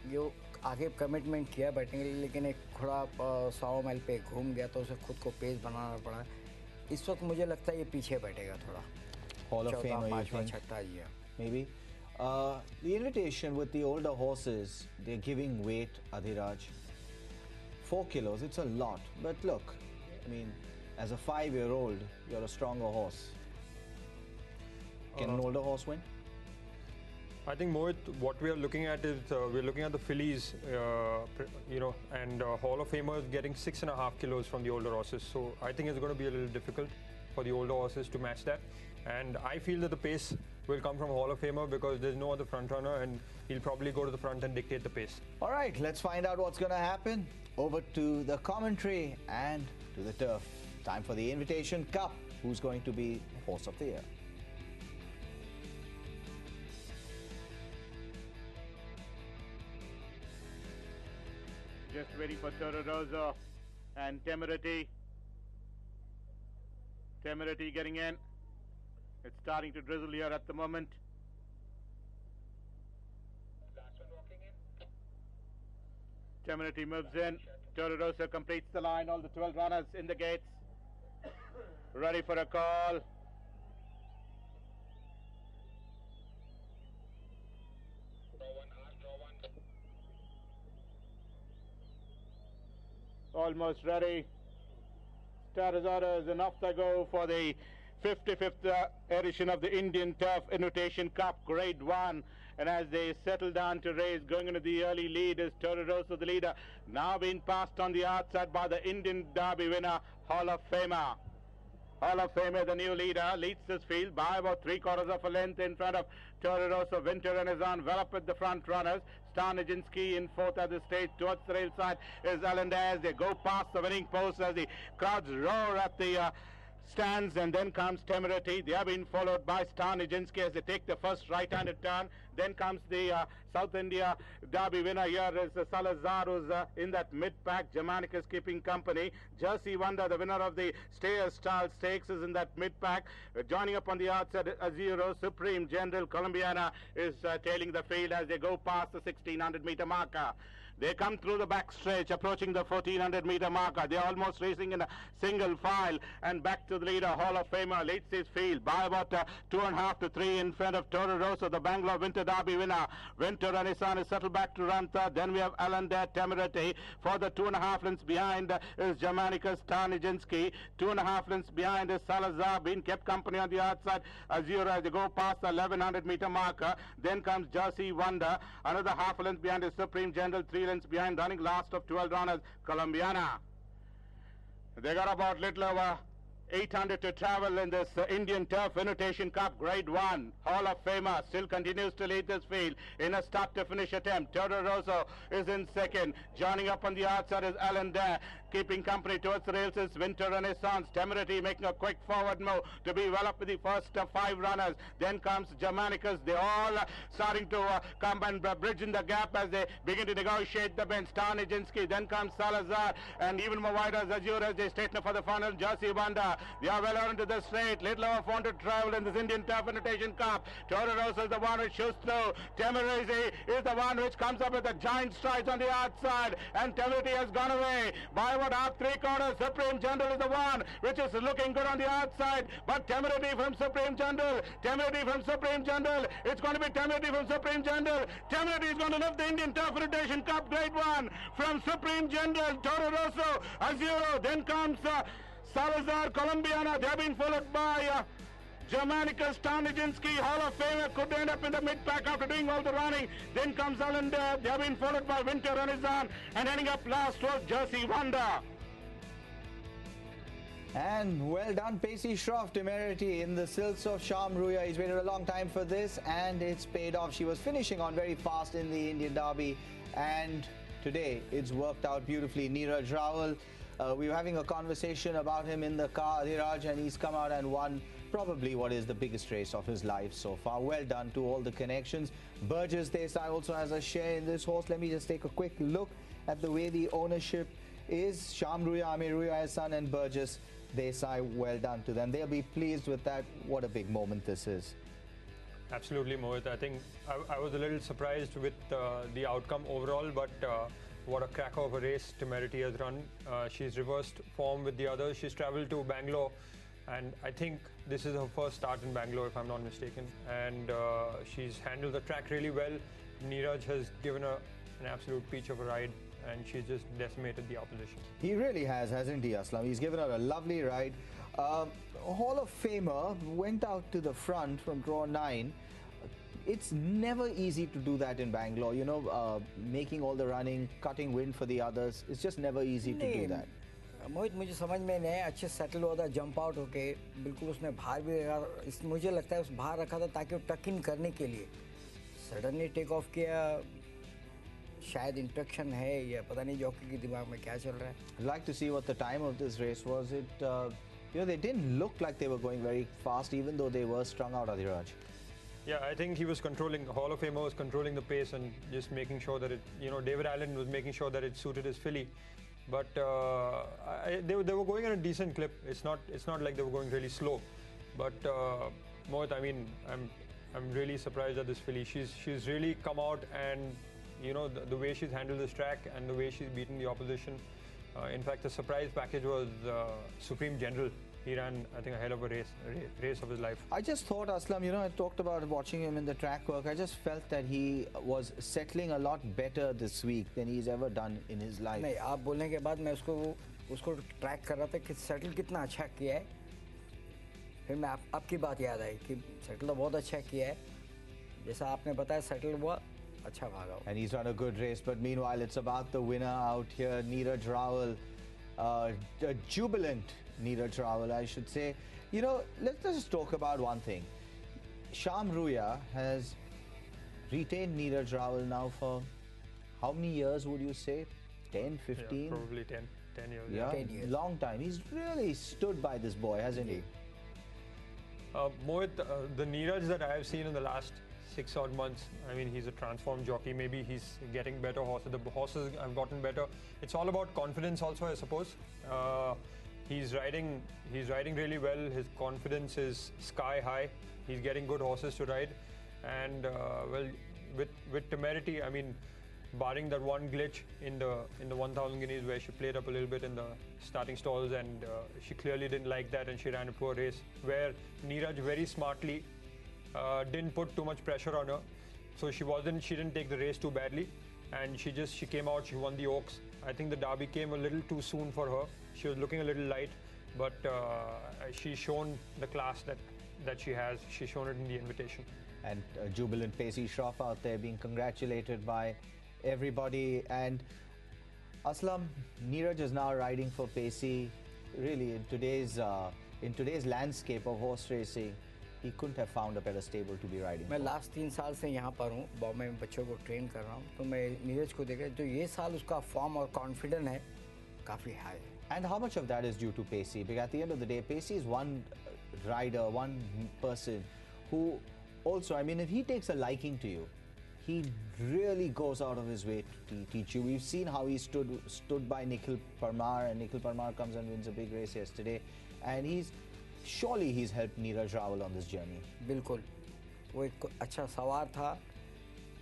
ये आगे commitment किया batting के लिए, लेकिन एक घोड़ा 100 माइल पे घूम गया तो उसे खुद को पेस बनाना पड़ा। इस वक्त मुझे लगता है ये पीछे बैठेगा थोड़ा। Hall of Fame, you think? Maybe. The invitation with the older horses, they're giving weight, Adhiraj. 4 kilos, it's a lot. But look, I mean, as a 5-year-old, you're a stronger horse. Can an older horse win? I think, Mohit, what we are looking at is we're looking at the fillies, and Hall of Famers getting 6.5 kilos from the older horses. So I think it's going to be a little difficult for the older horses to match that. And I feel that the pace will come from Hall of Famer because there's no other front runner, and he'll probably go to the front and dictate the pace. All right, let's find out what's going to happen. Over to the commentary and to the turf. Time for the Invitation Cup. Who's going to be Horse of the Year? Just waiting for Toro Rosso and Temerity. Temerity getting in. It's starting to drizzle here at the moment. Temerity moves in. Toro Rosso completes the line. All the 12 runners in the gates. Ready for a call. Almost ready. Status orders and off they go for the 55th edition of the Indian Turf Invitation Cup Grade 1. And as they settle down to race, going into the early lead is Toro Rosso, the leader. Now being passed on the outside by the Indian Derby winner, Hall of Famer. Hall of Famer, the new leader, leads this field by about 3/4 of a length in front of Toro Rosso. Winter Renaissance well up with the front runners. Star Nijinsky in fourth at the stage. Towards the rail side is Allende as they go past the winning post as the crowds roar at the stands, and then comes Temerity. They are being followed by Star Nijinsky as they take the first right-handed turn. Then comes the South India Derby winner. Here is Salazar, who's in that mid-pack. Germanic is keeping company. Jersey Wonder, the winner of the Stayers Style Stakes, is in that mid-pack. Joining up on the outside, Azuro. Supreme General Colombiana is tailing the field as they go past the 1600-meter marker. They come through the back stretch, approaching the 1400-meter marker. They're almost racing in a single file. And back to the leader, Hall of Famer, leads his field by about 2.5 to 3 in front of Toro Rosso, the Bangalore Winter Derby winner. Winter Renaissance is settled back to run third. Then we have Allende, Temerity. For the 2.5 lengths behind is Germanicus, Star Nijinsky. 2.5 lengths behind is Salazar, being kept company on the outside. Azure as they go past the 1100-meter marker. Then comes Jersey Wonder. Another half a length behind is Supreme General. 3 lengths behind, running last of 12 runners, Colombiana. They got about little over 800 to travel in this Indian Turf Invitation Cup Grade 1. Hall of Famer still continues to lead this field in a start-to-finish attempt. Toro Rosso is in second. Joining up on the outside is Allende. Keeping company towards the rails is Winter Renaissance. Temerity making a quick forward move to be well up with the first 5 runners. Then comes Germanicus. They all starting to come and bridge in the gap as they begin to negotiate the bend. Star Nijinsky. Then comes Salazar. And even more wide as Azure as they straighten up for the final. Jersey Wonder. They are well on into the straight. Little over 400 to travel in this Indian Turf Invitation Cup. Toro Rosso is the one which shoots through. Temerity is the one which comes up with a giant strides on the outside. And Temerity has gone away by about half 3/4. Supreme General is the one which is looking good on the outside. But Temerity from Supreme General. Temerity from Supreme General. It's going to be Temerity from Supreme General. Temerity is going to lift the Indian Turf Invitation Cup Grade 1 from Supreme General. Toro Rosso, Azuro. Then comes Salazar, Colombiana. They have been followed by Germanicus, Star Nijinsky. Hall of Famer could end up in the mid-pack after doing all the running. Then comes Allende. They have been followed by Winter Renaissance. And ending up last was Jersey Wonder. And well done, Pacey Shroff, Temerity in the silks of Shamruya. He's waited a long time for this, and it's paid off. She was finishing on very fast in the Indian Derby, and today it's worked out beautifully. Neeraj Rawal, we were having a conversation about him in the car, Adhiraj, and he's come out and won probably what is the biggest race of his life so far. Well done to all the connections. Burgess Desai also has a share in this horse. Let me just take a quick look at the way the ownership is. Shamruya, Amiruya, his son, and Burgess Desai, well done to them. They'll be pleased with that. What a big moment this is. Absolutely, Mohit. I think I was a little surprised with the outcome overall, but what a cracker of a race Temerity has run. She's reversed form with the others. She's travelled to Bangalore, and I think this is her first start in Bangalore, if I'm not mistaken. And she's handled the track really well. Neeraj has given her an absolute peach of a ride, and she's just decimated the opposition. He really has, hasn't he, Aslam? He's given her a lovely ride. Hall of Famer went out to the front from draw 9. It's never easy to do that in Bangalore, you know, making all the running, cutting wind for the others. It's just never easy to do that. मोहित मुझे समझ में नहीं आया, अच्छे settle हुआ था, jump out होके बिल्कुल उसने बाहर भी रखा, मुझे लगता है उस बाहर रखा था ताकि वो टक इन करने के लिए सडनली टेक ऑफ किया. शायद इंट्रक्शन है या पता नहीं जॉकी के दिमाग में क्या चल रहा है. I'd like to see what the time of this race was. It, you know, they didn't look like they were going very fast, even though they were strung out, Adhiraj. Yeah, I think he was controlling, Hall of Famer was controlling the pace and just making sure that it, you know, David Allen was making sure that it suited his filly. But they were going at a decent clip. It's not like they were going really slow. But Mohit, I mean, I'm really surprised at this filly. She's really come out, and you know the way she's handled this track and the way she's beaten the opposition. In fact, the surprise package was Supreme General. He ran, I think, a hell of a race of his life. I just thought, Aslam, you know, I talked about watching him in the track work. I just felt that he was settling a lot better this week than he's ever done in his life. नहीं, आप बोलने के बाद मैं उसको track कर रहा था कि सेटल कितना अच्छा किया है. फिर मैं आपकी बात याद आई कि सेटल तो बहुत अच्छा किया है. जैसा आपने बताया सेटल हुआ, अच्छा भागा. And he's run a good race, but meanwhile it's about the winner out here, Neeraj Rawal, a jubilant Neeraj Rawal, I should say. You know, let's just talk about one thing. Sham Ruya has retained Neeraj Rawal now for how many years would you say? 10, 15? Yeah, probably 10 years. Yeah, 10 years. Long time. He's really stood by this boy, hasn't he? Mohit, the Neeraj that I have seen in the last 6 odd months, I mean, he's a transformed jockey. Maybe he's getting better horses. The horses have gotten better. It's all about confidence also, I suppose. He's riding really well. His confidence is sky high. He's getting good horses to ride. And well, with Temerity, I mean, barring that one glitch in the 1,000 guineas where she played up a little bit in the starting stalls, and she clearly didn't like that, and she ran a poor race where Neeraj very smartly didn't put too much pressure on her, so she didn't take the race too badly, and she came out, she won the Oaks. I think the Derby came a little too soon for her. She was looking a little light, but she's shown the class that she has. She's shown it in the invitation. And jubilant Pacey Shroff out there being congratulated by everybody. And Aslam, Neeraj is now riding for Pacey. Really, in today's landscape of horse racing, he couldn't have found a better stable to be riding. मैं last 3 साल से यहाँ पर हूँ, बॉम्बे में बच्चों को train कर रहा हूँ, तो मैं नीरज को देखा जो ये साल उसका फॉर्म और कॉन्फिडेंस है काफ़ी हाई है. And how much of that is due to Pacey? Because at the end of the day, Pacey is one rider, one person who also, I mean, if he takes a liking to you, he really goes out of his way to teach you. We've seen how he stood by Nikhil Parmar, and Nikhil Parmar comes and wins a big race yesterday, and surely he's helped Neeraj Rawal on this journey. बिल्कुल, वो एक अच्छा सवार था,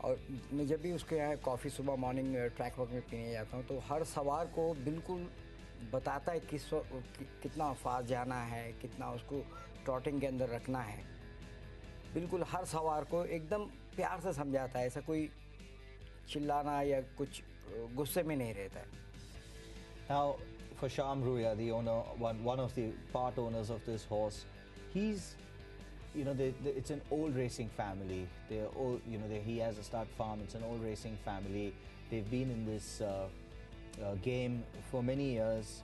और मैं जब भी उसके यहाँ कॉफ़ी सुबह मॉर्निंग ट्रैक वर्क में पीने जाता हूँ, तो हर सवार को बिल्कुल बताता है कितना फास्ट जाना है, कितना उसको ट्रॉटिंग के अंदर रखना है. बिल्कुल हर सवार को एकदम प्यार से समझाता है, ऐसा कोई चिल्लाना या कुछ गुस्से में नहीं रहता है. Now, for Sham Ruya, the owner, one of the part owners of this horse, he's, you know, it's an old racing family. They're all, you know, he has a stud farm. It's an old racing family. They've been in this game for many years.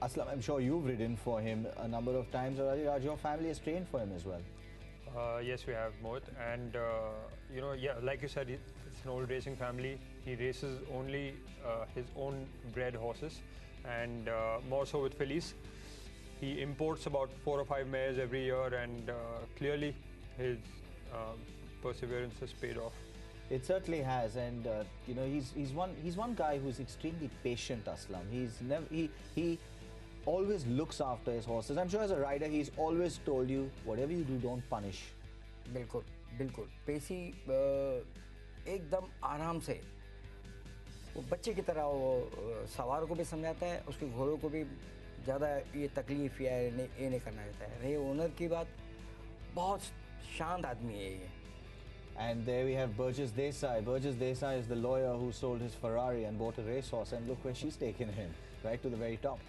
Aslam, I'm sure you've ridden for him a number of times. Raj, your family has trained for him as well. Yes, we have, Mohit. And, you know, yeah, like you said, it's an old racing family. He races only his own bred horses, and more so with fillies. He imports about 4 or 5 mares every year, and clearly his perseverance has paid off. It certainly has, and you know, he's one guy who's extremely patient, Aslam. He always looks after his horses. I'm sure as a rider, he's always told you, whatever you do, don't punish. बिल्कुल. बिल्कुल पेसी एकदम आराम से वो बच्चे की तरह वो सवार को भी समझाता है, उसके घोड़ों को भी ज़्यादा ये तकलीफ या ये नहीं करना रहता है। रही ओनर की बात, बहुत शांत आदमी है ये। And there we have Burgess Desai. Burgess Desai is the lawyer who sold his Ferrari and bought a racehorse, and look where she's taken him, right to the very top.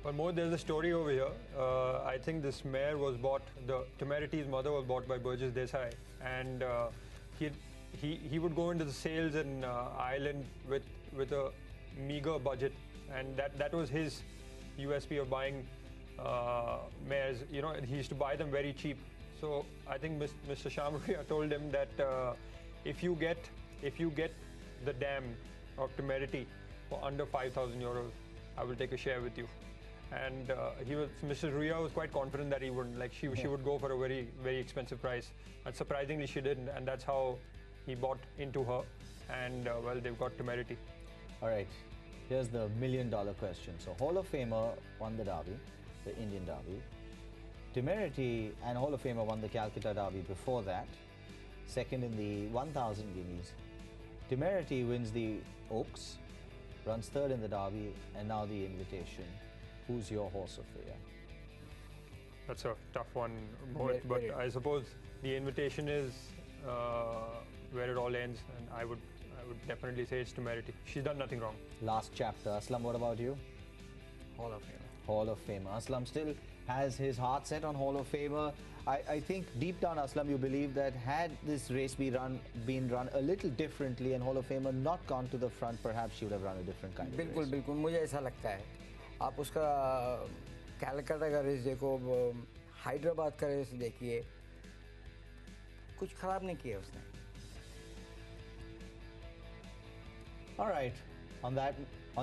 But more, there's a story over here. I think this mare was bought, Temeriti's mother was bought by Burgess Desai, and he would go into the sales in Ireland with a meager budget, and that was his USP of buying mares. You know, he used to buy them very cheap. So I think Mr. Shamruya told him that if you get the dam of Temerity for under 5,000 euros, I will take a share with you. And Mr. Ruya was quite confident that he wouldn't. Like she would go for a very, very expensive price. And surprisingly, she didn't, and that's how he bought into her. And well, they've got Temerity. All right, here's the $1 million question. So Hall of Famer won the Derby, the Indian Derby. Temerity and Hall of Famer won the Calcutta Derby before that, second in the 1,000 guineas. Temerity wins the Oaks, runs third in the Derby, and now the Invitation. Who's your horse of the year? That's a tough one, Mohit, but I suppose the Invitation is where it all ends, and I would definitely say it's Temerity. She's done nothing wrong. Last chapter. Aslam, what about you? Hall of Famer. Hall of Famer. Aslam still has his heart set on Hall of Famer. I think deep down, Aslam, you believe that had this race been run a little differently and Hall of Famer not gone to the front, perhaps she would have run a different kind of race. बिल्कुल मुझे ऐसा लगता है। आप उसका कैलकाटा का race देखो, हैदराबाद का रेस देखिए, कुछ खराब नहीं किया उसने। All right, on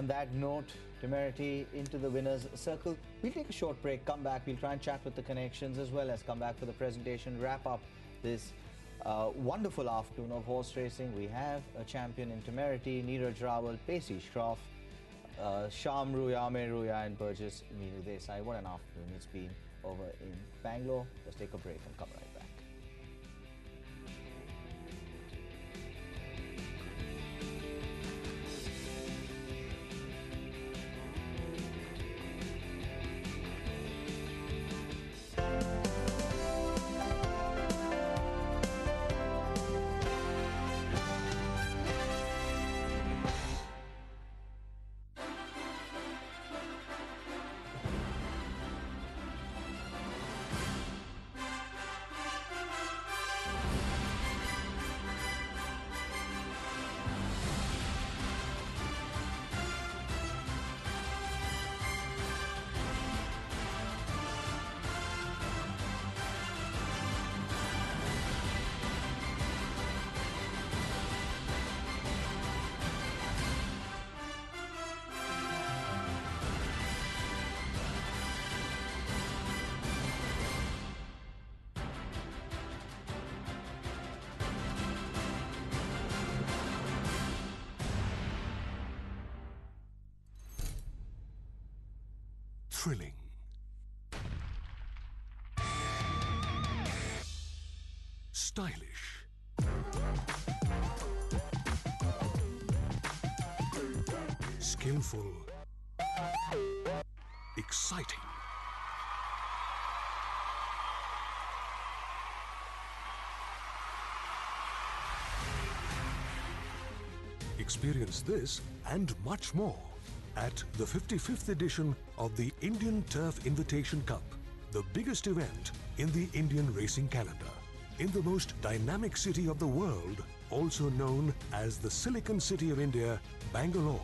that note, Temerity into the winner's circle. We'll take a short break, come back, we'll try and chat with the connections as well as come back for the presentation, wrap up this wonderful afternoon of horse racing. We have a champion in Temerity, Neeraj Rawal, Pacey Shroff, Shamruya, Ruya and Burgess Meenu Desai. What an afternoon it's been over in Bangalore. Let's take a break and come right back. Thrilling, stylish, skillful, exciting. Experience this and much more at the 55th edition of the Indian Turf Invitation Cup, the biggest event in the Indian racing calendar, in the most dynamic city of the world, also known as the Silicon City of India, Bangalore.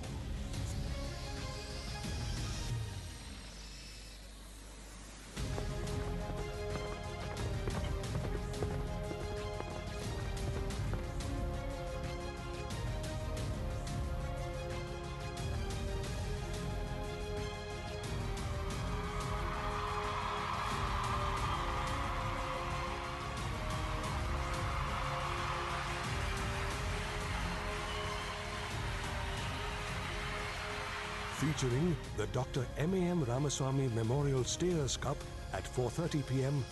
Featuring the Dr. M.A.M. Ramaswamy Memorial Steers Cup at 4:30 p.m.,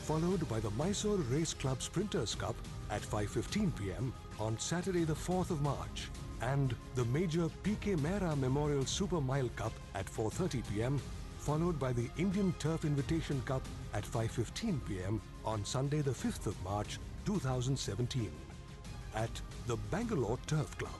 followed by the Mysore Race Club Sprinters Cup at 5:15 p.m. on Saturday the 4th of March, and the major P.K. Mehra Memorial Super Mile Cup at 4:30 p.m., followed by the Indian Turf Invitation Cup at 5:15 p.m. on Sunday the 5th of March 2017 at the Bangalore Turf Club.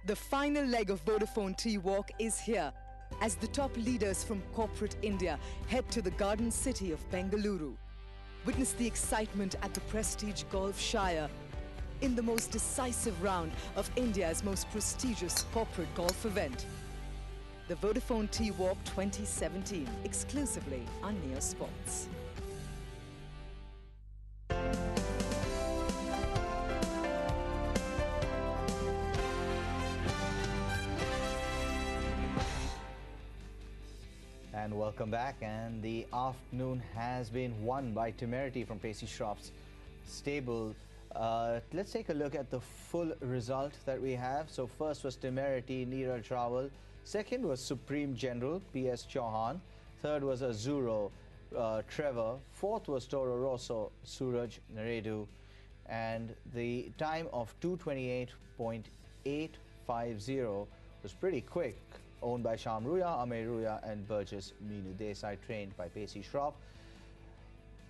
The final leg of Vodafone T-Walk is here as the top leaders from corporate India head to the garden city of Bengaluru. Witness the excitement at the Prestige Golf Shire in the most decisive round of India's most prestigious corporate golf event. The Vodafone T-Walk 2017, exclusively on Neo Sports. And welcome back, and the afternoon has been won by Temerity from Pacey Shroff's stable. Let's take a look at the full result that we have. So first was Temerity, Neeraj Rawal. Second was Supreme General, P.S. Chauhan. Third was Azuro, Trevor. Fourth was Toro Rosso, Suraj Naredu. And the time of 2:28.850 was pretty quick, owned by Sham Ruya, Amey Ruya and Burgess Meenu Desai, trained by Pacey Shroff.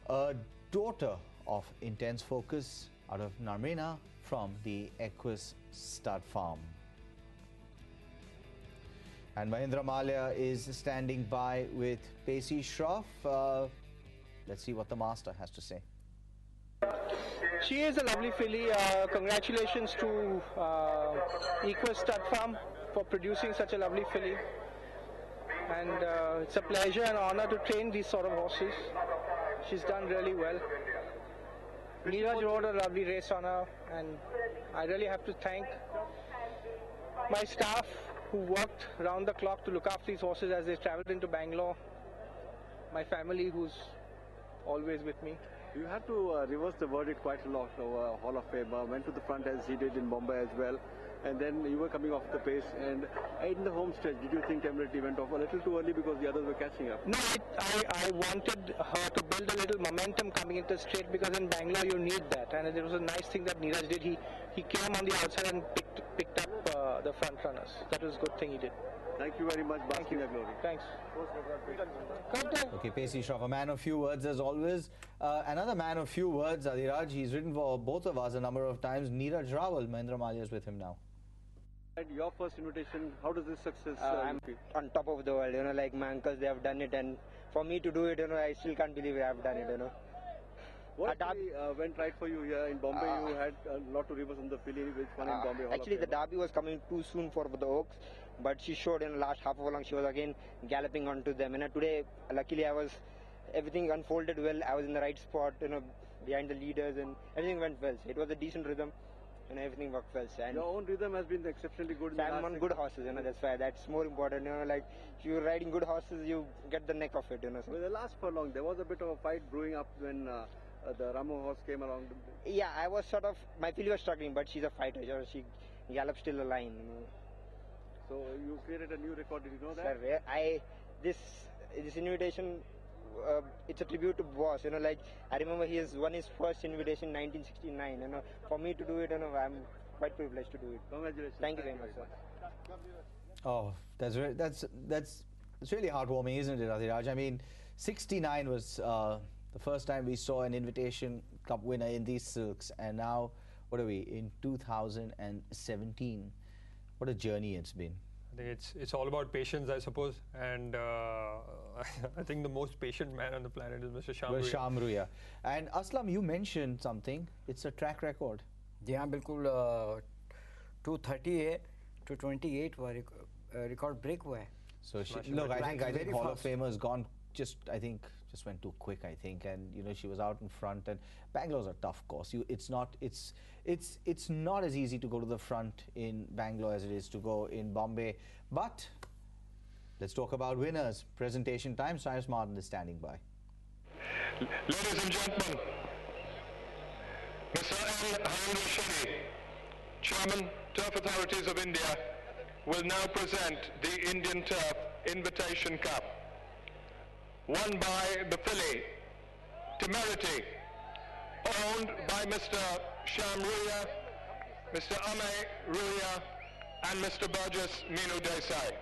A daughter of Intense Focus out of Narmena from the Equus Stud Farm. And Mahindra Malia is standing by with Pacey Shroff. Let's see what the master has to say. She is a lovely filly. Congratulations to Equus Stud Farm for producing such a lovely filly. And it's a pleasure and honor to train these sort of horses. She's done really well. Neeraj rode a lovely race on her, and I really have to thank my staff who worked round the clock to look after these horses as they traveled into Bangalore. My family who's always with me. You had to reverse the verdict quite a lot over Hall of Fame. Went to the front as he did in Bombay as well. And then you were coming off the pace. And in the home stretch, did you think Temerity went off a little too early because the others were catching up? No, I wanted her to build a little momentum coming into straight, because in Bangalore you need that. And it was a nice thing that Neeraj did. He came on the outside and picked up the front runners. That was a good thing he did. Thank you very much. Thank you. Glory. Thanks. Okay, Pacey Shroff, a man of few words as always. Another man of few words, Adhiraj. He's written for both of us a number of times. Neeraj Rawal, Mahindra Malia is with him now. Your first invitation, how does this success I'm on top of the world, like my uncles, they have done it, and for me to do it, I still can't believe I have done it, What went right for you here in Bombay? You had a lot to reverse on the filly, which won in Bombay. Actually, the Derby was coming too soon for the Oaks, but she showed in the last half of a long, she was again galloping onto them. And today, luckily, everything unfolded well. I was in the right spot, behind the leaders, and everything went well. So it was a decent rhythm, and everything worked well. And your own rhythm has been exceptionally good. So I'm on good horses, that's why that's more important. Like if you're riding good horses, you get the neck of it. So. Well, the last furlong, there was a bit of a fight brewing up when the Ramo horse came along. Yeah, I was my filly was struggling, but she's a fighter. She gallops till the line. So you created a new record. Did you know that? Sir, this invitation, it's a tribute to Boss. Like I remember he has won his first invitation in 1969. For me to do it, I'm quite privileged to do it. Congratulations. Thank you very much, sir. Oh, that's really heartwarming, isn't it, Adhiraj? I mean, 69 was the first time we saw an Invitation Cup winner in these silks, and now what are we in 2017? What a journey it's been. I think it's all about patience, I suppose, and I think the most patient man on the planet is Mr. Sham Ruya. Sham Ruya. And Aslam, you mentioned something. It's a track record. Yeah, बिल्कुल 230 है, 228 record break हुआ है. So she, Smashing look, it. I think Very Hall of fast. Famer's gone. Just went too quick. I think, and you know she was out in front. And Bangalore's a tough course. It's not as easy to go to the front in Bangalore as it is to go in Bombay. But let's talk about winners. Presentation time. Cyrus Martin is standing by. Ladies and gentlemen, Mr. N. Harendra Shetty, Chairman, Turf Authorities of India, will now present the Indian Turf Invitation Cup. Won by the filly, Temerity, owned by Mr. Sham Ruya, Mr. Amay Ruya, and Mr. Burgess Meenu Desai.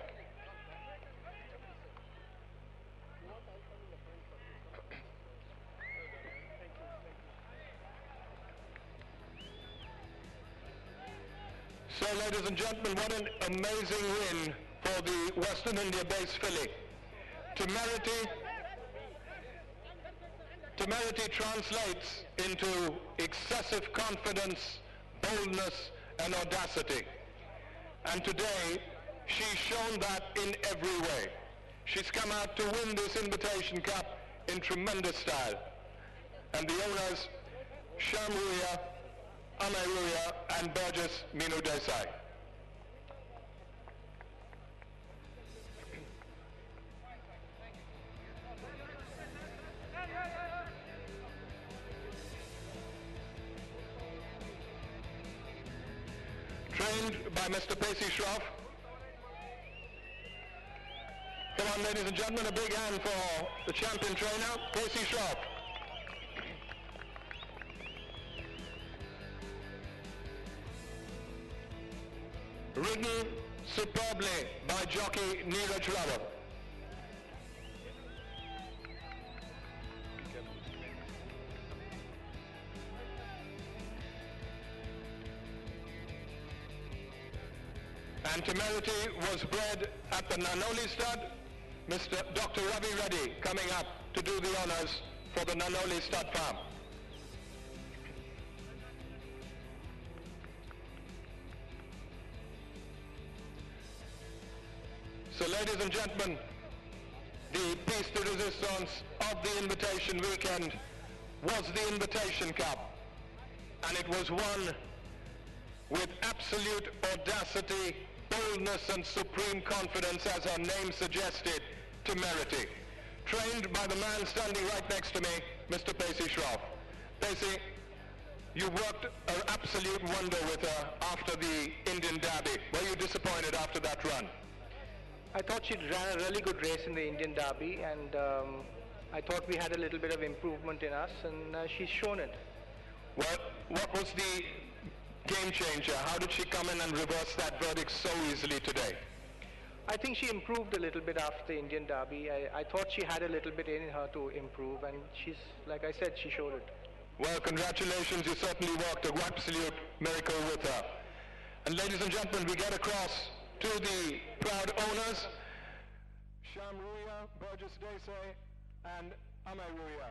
So, ladies and gentlemen, what an amazing win for the Western India-based filly. Temerity translates into excessive confidence, boldness, and audacity. And today, she's shown that in every way. She's come out to win this Invitation Cup in tremendous style. And the owners, Sham Ruya, Amay Ruya, and Burgess Meenu Desai. Trained by Mr. Pacey Shroff. Come on, ladies and gentlemen, a big hand for the champion trainer, Pacey Shroff. Ridden superbly by jockey Neeraj Rawal. And Temerity was bred at the Nanoli stud. Mr. Dr. Ravi Reddy coming up to do the honors for the Nanoli stud farm. So, ladies and gentlemen, the piece de resistance of the invitation weekend was the Invitation Cup, and it was won with absolute audacity, boldness, and supreme confidence, as her name suggested, Temerity. Trained by the man standing right next to me, Mr. Pacey Shroff. Pacey, you worked an absolute wonder with her after the Indian Derby. Were you disappointed after that run? I thought she ran a really good race in the Indian Derby, and I thought we had a little bit of improvement in us, and she's shown it. Well, what was the game changer? How did she come in and reverse that verdict so easily today? I think she improved a little bit after the Indian Derby. I thought she had a little bit in her to improve, and she's, like I said, she showed it. Well, congratulations. You certainly worked an absolute miracle with her. And ladies and gentlemen, we get across to the proud owners, Sham Ruya, Burgess Desai, and Amay Ruya.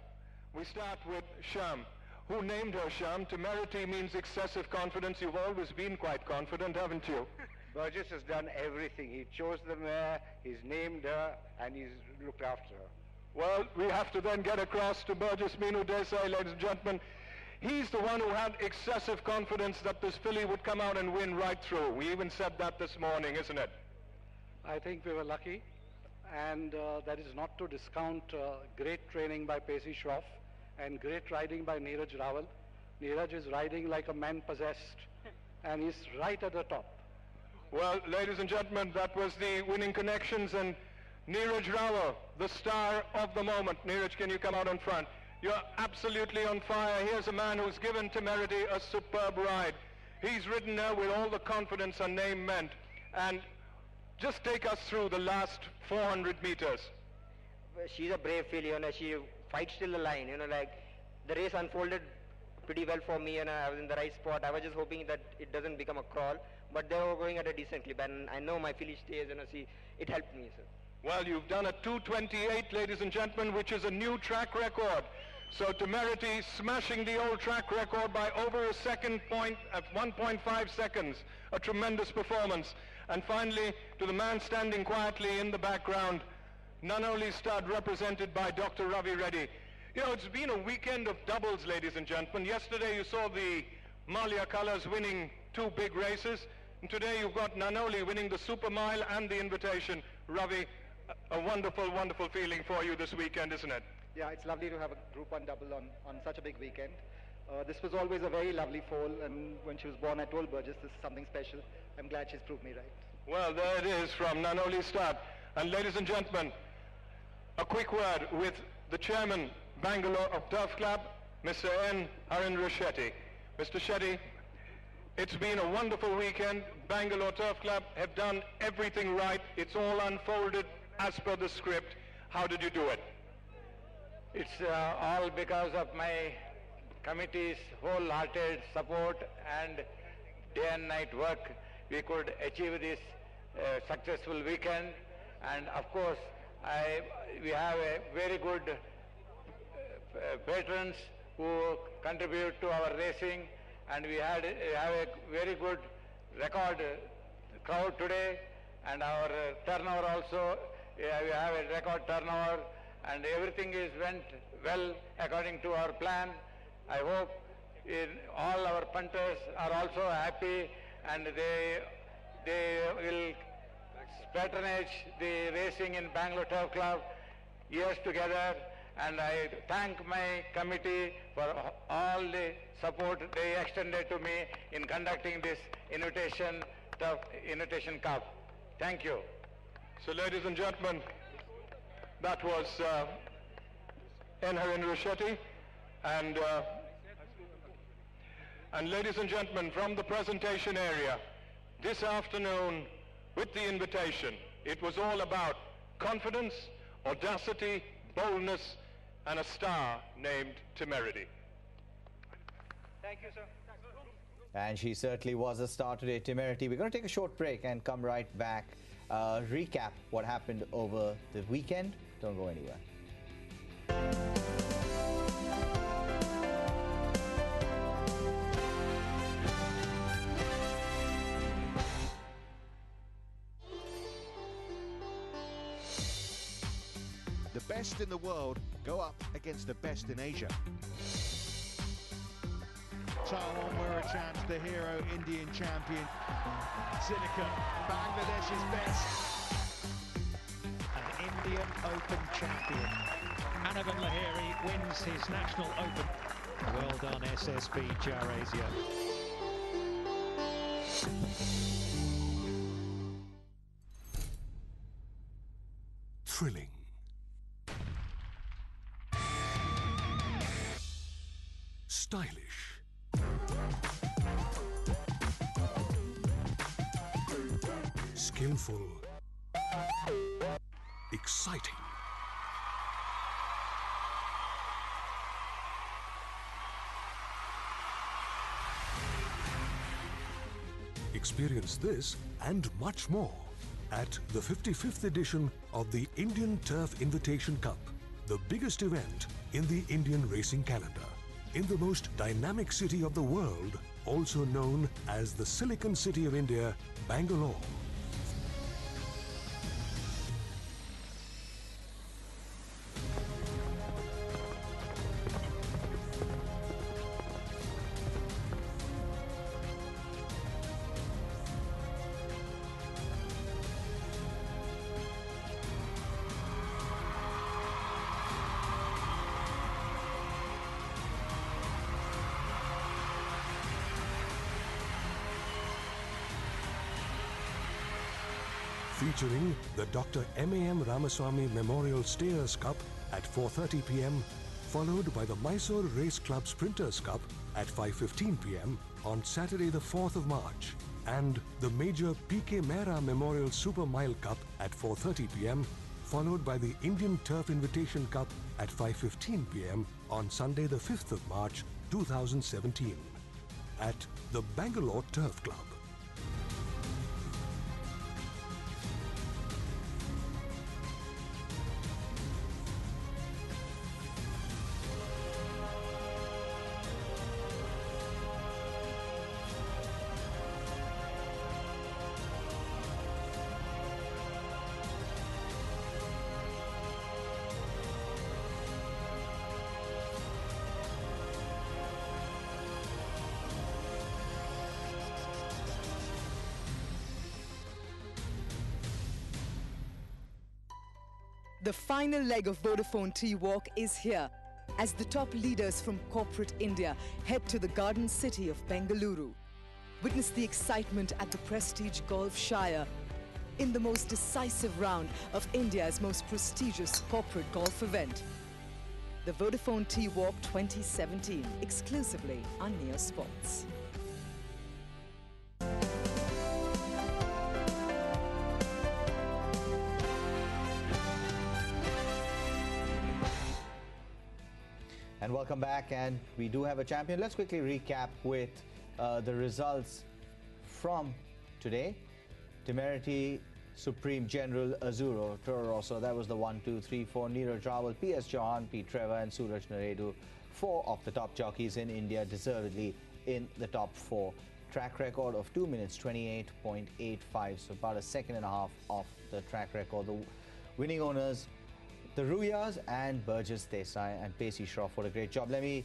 We start with Sham. Who named her Sham? Temerity means excessive confidence. You've always been quite confident, haven't you? Burgess has done everything. He chose the mare, he's named her, and he's looked after her. Well, we have to then get across to Burgess Meenu Desai, ladies and gentlemen. He's the one who had excessive confidence that this filly would come out and win right through. We even said that this morning, isn't it? I think we were lucky, and that is not to discount great training by Pacey Shroff and great riding by Neeraj Rawal. Neeraj is riding like a man possessed, and he's right at the top. Well, ladies and gentlemen, that was the winning connections, and Neeraj Rawal, the star of the moment. Neeraj, can you come out in front? You're absolutely on fire. Here's a man who's given Temerity a superb ride. He's ridden her with all the confidence her name meant. And just take us through the last 400 meters. She's a brave filly, she fights till the line, like the race unfolded pretty well for me, and I was in the right spot. I was just hoping that it doesn't become a crawl, but they were going at a decent clip, and I know my filly stays, it helped me, sir. Well, you've done a 2:28, ladies and gentlemen, which is a new track record. So Temerity smashing the old track record by over a second point at 1.5 seconds. A tremendous performance. And finally, to the man standing quietly in the background, Nanoli stud represented by Dr. Ravi Reddy. You know, it's been a weekend of doubles, ladies and gentlemen. Yesterday you saw the Malia Colors winning 2 big races. And today you've got Nanoli winning the Super Mile and the Invitation. Ravi, a wonderful, wonderful feeling for you this weekend, isn't it? Yeah, it's lovely to have a Group 1 double on such a big weekend. This was always a very lovely foal, and when she was born I told Burgess this is something special. I'm glad she's proved me right. Well, there it is from Nanoli stud. And ladies and gentlemen, a quick word with the chairman, Bangalore of Turf Club, Mr. N. Harindra Shetty. Mr. Shetty, it's been a wonderful weekend. Bangalore Turf Club have done everything right. It's all unfolded as per the script. How did you do it? It's all because of my committee's wholehearted support and day and night work. We could achieve this successful weekend, and of course we have a very good patrons who contribute to our racing, and we have a very good record crowd today, and our turnover also, we have a record turnover, and everything went well according to our plan. I hope all our punters are also happy, and they will patronage the racing in Bangalore Turf Club years together. And I thank my committee for all the support they extended to me in conducting this Invitation Cup. Thank you. So, ladies and gentlemen, that was N. Harindra Shetty. And ladies and gentlemen, from the presentation area, this afternoon with the invitation, it was all about confidence, audacity, boldness, and a star named Temerity. Thank you, sir. And she certainly was a star today, Temerity. We're going to take a short break and come right back. Recap what happened over the weekend. Don't go anywhere. The best in the world go up against the best in Asia. Taiwan Murachand, the hero, Indian champion. Sinikka, Bangladesh's best. An Indian Open champion. Anavan Lahiri wins his National Open. Well done, SSB Jarasia. Thrilling. Stylish. Skillful. Exciting. Experience this and much more at the 55th edition of the Indian Turf Invitation Cup, the biggest event in the Indian racing calendar, in the most dynamic city of the world, also known as the Silicon City of India, Bangalore. Featuring the Dr. M.A.M. Ramaswamy Memorial Stayers Cup at 4:30 p.m, followed by the Mysore Race Club Sprinters Cup at 5:15 p.m. on Saturday the 4th of March, and the major P.K. Mehra Memorial Super Mile Cup at 4:30 p.m, followed by the Indian Turf Invitation Cup at 5:15 p.m. on Sunday the 5th of March 2017 at the Bangalore Turf Club. The final leg of Vodafone T-Walk is here as the top leaders from corporate India head to the garden city of Bengaluru. Witness the excitement at the Prestige Golf Shire in the most decisive round of India's most prestigious corporate golf event. The Vodafone T-Walk 2017, exclusively on Neo Sports. And welcome back, and we do have a champion. Let's quickly recap with the results from today. Temerity, Supreme General, Azuro, Toro Rosso. That was the 1, 2, 3, 4. Neeraj Rawal, P.S. Chauhan, P. Trevor, and Suraj Naredu. 4 of the top jockeys in India, deservedly in the top 4. Track record of 2 minutes 28.85, so about a second and a half off the track record. The winning owners, the Ruyas and Burgess Desai and Pacey Shroff. What a great job. Let me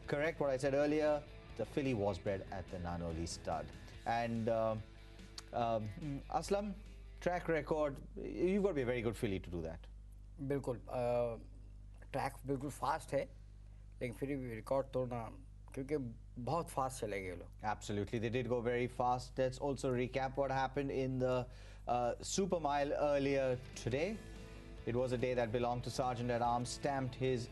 correct what I said earlier. The filly was bred at the Nanoli stud. And Aslam, track record, you've got to be a very good filly to do that. बिल्कुल track बिल्कुल fast है लेकिन फिर भी record तोड़ना क्योंकि बहुत fast चले गए लोग. Absolutely, they did go very fast. Let's also recap what happened in the Super Mile earlier today. It was a day that belonged to Sergeant at Arms, stamped his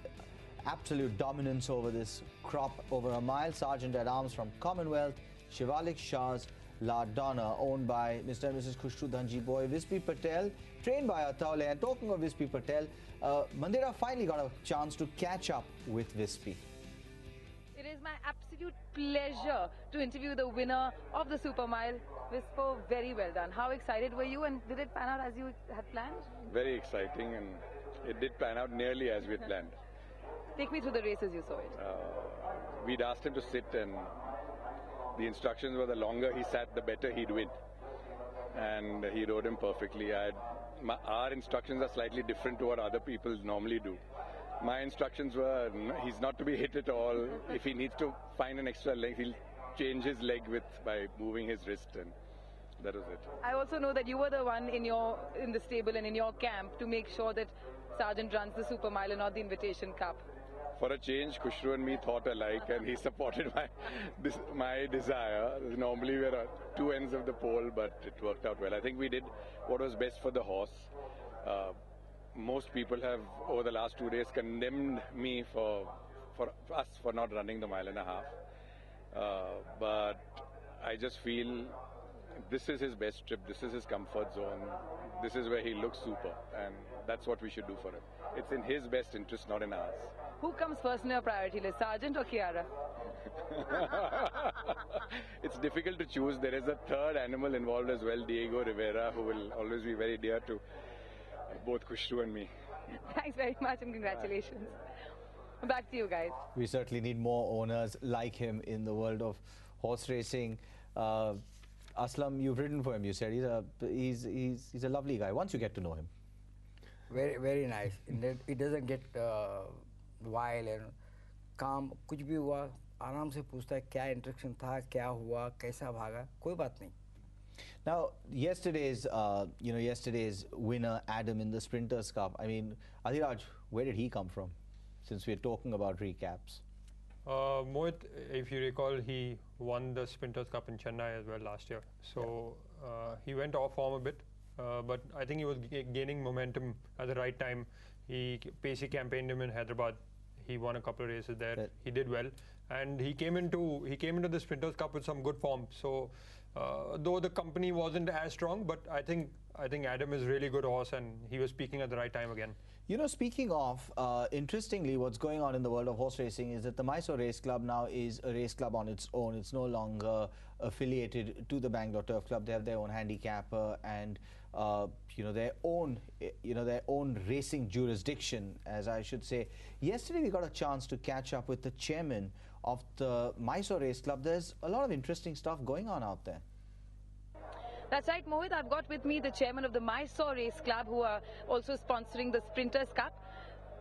absolute dominance over this crop over a mile. Sergeant at Arms from Commonwealth, Shivalik Shah's Lardana, owned by Mr. and Mrs. Khushru Dhanji Boy, Vispi Patel, trained by Ataule. And talking of Vispi Patel, Mandira finally got a chance to catch up with Vispi. It is my absolute pleasure to interview the winner of the Super Mile. Vispo, very well done. How excited were you, and did it pan out as you had planned? Very exciting, and it did pan out nearly as we had planned. Take me through the races you saw it. We'd asked him to sit, and the instructions were the longer he sat, the better he'd win. And he rode him perfectly. Our instructions are slightly different to what other people normally do. My instructions were, he's not to be hit at all. If he needs to find an extra leg, he'll change his leg by moving his wrist, and that was it. I also know that you were the one in the stable and in your camp to make sure that Sergeant runs the Super Mile and not the Invitation Cup. For a change, Khushru and me thought alike, and he supported my desire. Normally we're at two ends of the pole, but it worked out well. I think we did what was best for the horse. Most people have, over the last 2 days, condemned me for us for not running the mile and a half. But I just feel this is his best trip, this is his comfort zone, this is where he looks super, and that's what we should do for him. It's in his best interest, not in ours. Who comes first in your priority list, Sergeant or Kiara? It's difficult to choose. There is a third animal involved as well, Diego Rivera, who will always be very dear to both Khushru and me. Thanks very much and congratulations. Back to you guys. We certainly need more owners like him in the world of horse racing. Aslam, you've ridden for him, you said. He's a lovely guy once you get to know him. Very, very nice. It doesn't get wild and calm. कुछ भी हुआ आराम से पूछता है क्या interaction था, क्या हुआ, कैसा भागा, कोई बात नहीं. Now, yesterday's winner, Adam, in the Sprinters Cup. I mean, Adhiraj, where did he come from? Since we're talking about recaps. Mohit, if you recall, he won the Sprinters Cup in Chennai as well last year. So he went off form a bit, but I think he was gaining momentum at the right time. Pacey campaigned him in Hyderabad. He won a couple of races there. He did well, and he came into the Sprinters Cup with some good form. So though the company wasn't as strong, but I think Adam is a really good horse, and he was speaking at the right time again. You know, speaking of, interestingly, what's going on in the world of horse racing is that the Mysore Race Club now is a race club on its own. It's no longer affiliated to the Bangalore Turf Club. They have their own handicapper and their own racing jurisdiction, as I should say. Yesterday we got a chance to catch up with the chairman of the Mysore Race Club. There's a lot of interesting stuff going on out there. That's right, Mohit. I've got with me the chairman of the Mysore Race Club, who are also sponsoring the Sprinters Cup.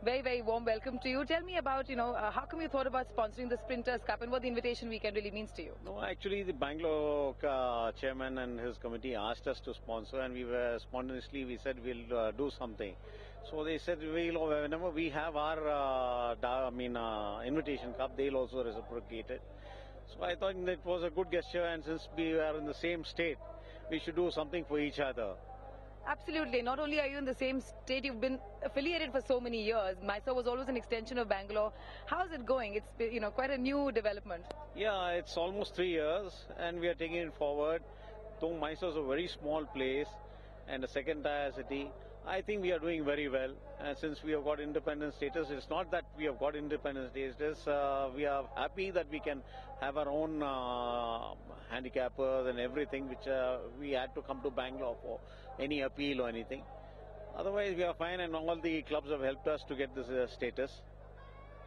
Very, very warm welcome to you. Tell me about, how come you thought about sponsoring the Sprinters Cup and what the Invitation Weekend really means to you? No, actually the Bangalore chairman and his committee asked us to sponsor, and we were spontaneously, we said we'll do something. So they said, whenever we have our Invitation Cup, they'll also reciprocate it. So I thought it was a good gesture, and since we are in the same state, we should do something for each other. Absolutely. Not only are you in the same state, you've been affiliated for so many years. Mysore was always an extension of Bangalore. How's it going? It's quite a new development. Yeah, it's almost 3 years, and we are taking it forward. Though Mysore is a very small place and a second-tier city, I think we are doing very well. And since we have got independent status, it's not that we have got independent status. We are happy that we can have our own handicappers and everything, which we had to come to Bangalore for any appeal or anything. Otherwise, we are fine, and all the clubs have helped us to get this status.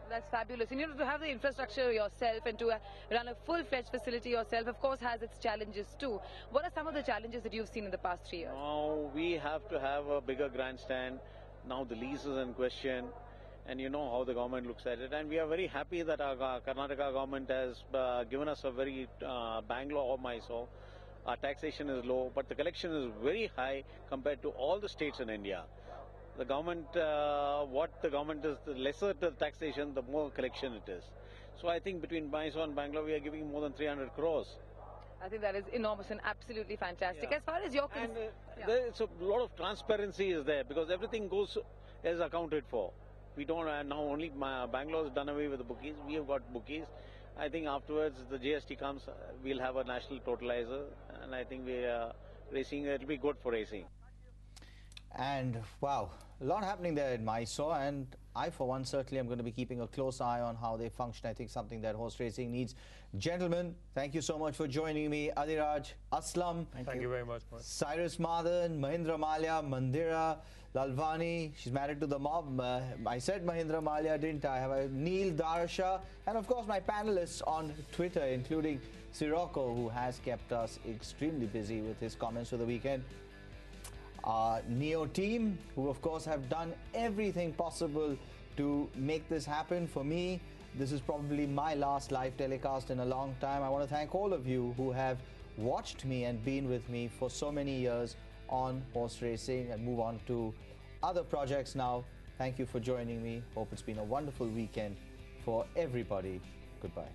That's fabulous. And to have the infrastructure yourself and to run a full-fledged facility yourself, of course, has its challenges too. What are some of the challenges that you've seen in the past 3 years? Now, we have to have a bigger grandstand. Now the lease is in question, and you know how the government looks at it. And we are very happy that our Karnataka government has given us a very Bangalore or Mysore. Our taxation is low, but the collection is very high compared to all the states in India. The government, what the government is, the lesser the taxation, the more collection it is. So I think between Mysore and Bangalore, we are giving more than 300 crores. I think that is enormous and absolutely fantastic. Yeah. As far as you're concerned, there's a lot of transparency is there because everything is accounted for. We don't now only Bangalore has done away with the bookies. We have got bookies. I think afterwards the GST comes, we'll have a national totalizer, and I think we are racing. It'll be good for racing. And wow, a lot happening there in Mysore, and I for one certainly am going to be keeping a close eye on how they function. I think something that horse racing needs. Gentlemen, thank you so much for joining me. Adhiraj, Aslam. Thank you very much. Cyrus Madhan, Mahindra Malia, Mandira, Lalvani. She's married to the mob. I said Mahindra Malia, didn't I? I have Neil Darsha, and of course my panelists on Twitter, including Sirocco, who has kept us extremely busy with his comments for the weekend. Neo team, who of course have done everything possible to make this happen. For me, this is probably my last live telecast in a long time. I want to thank all of you who have watched me and been with me for so many years on horse racing, and move on to other projects now. Thank you for joining me. Hope it's been a wonderful weekend for everybody. Goodbye.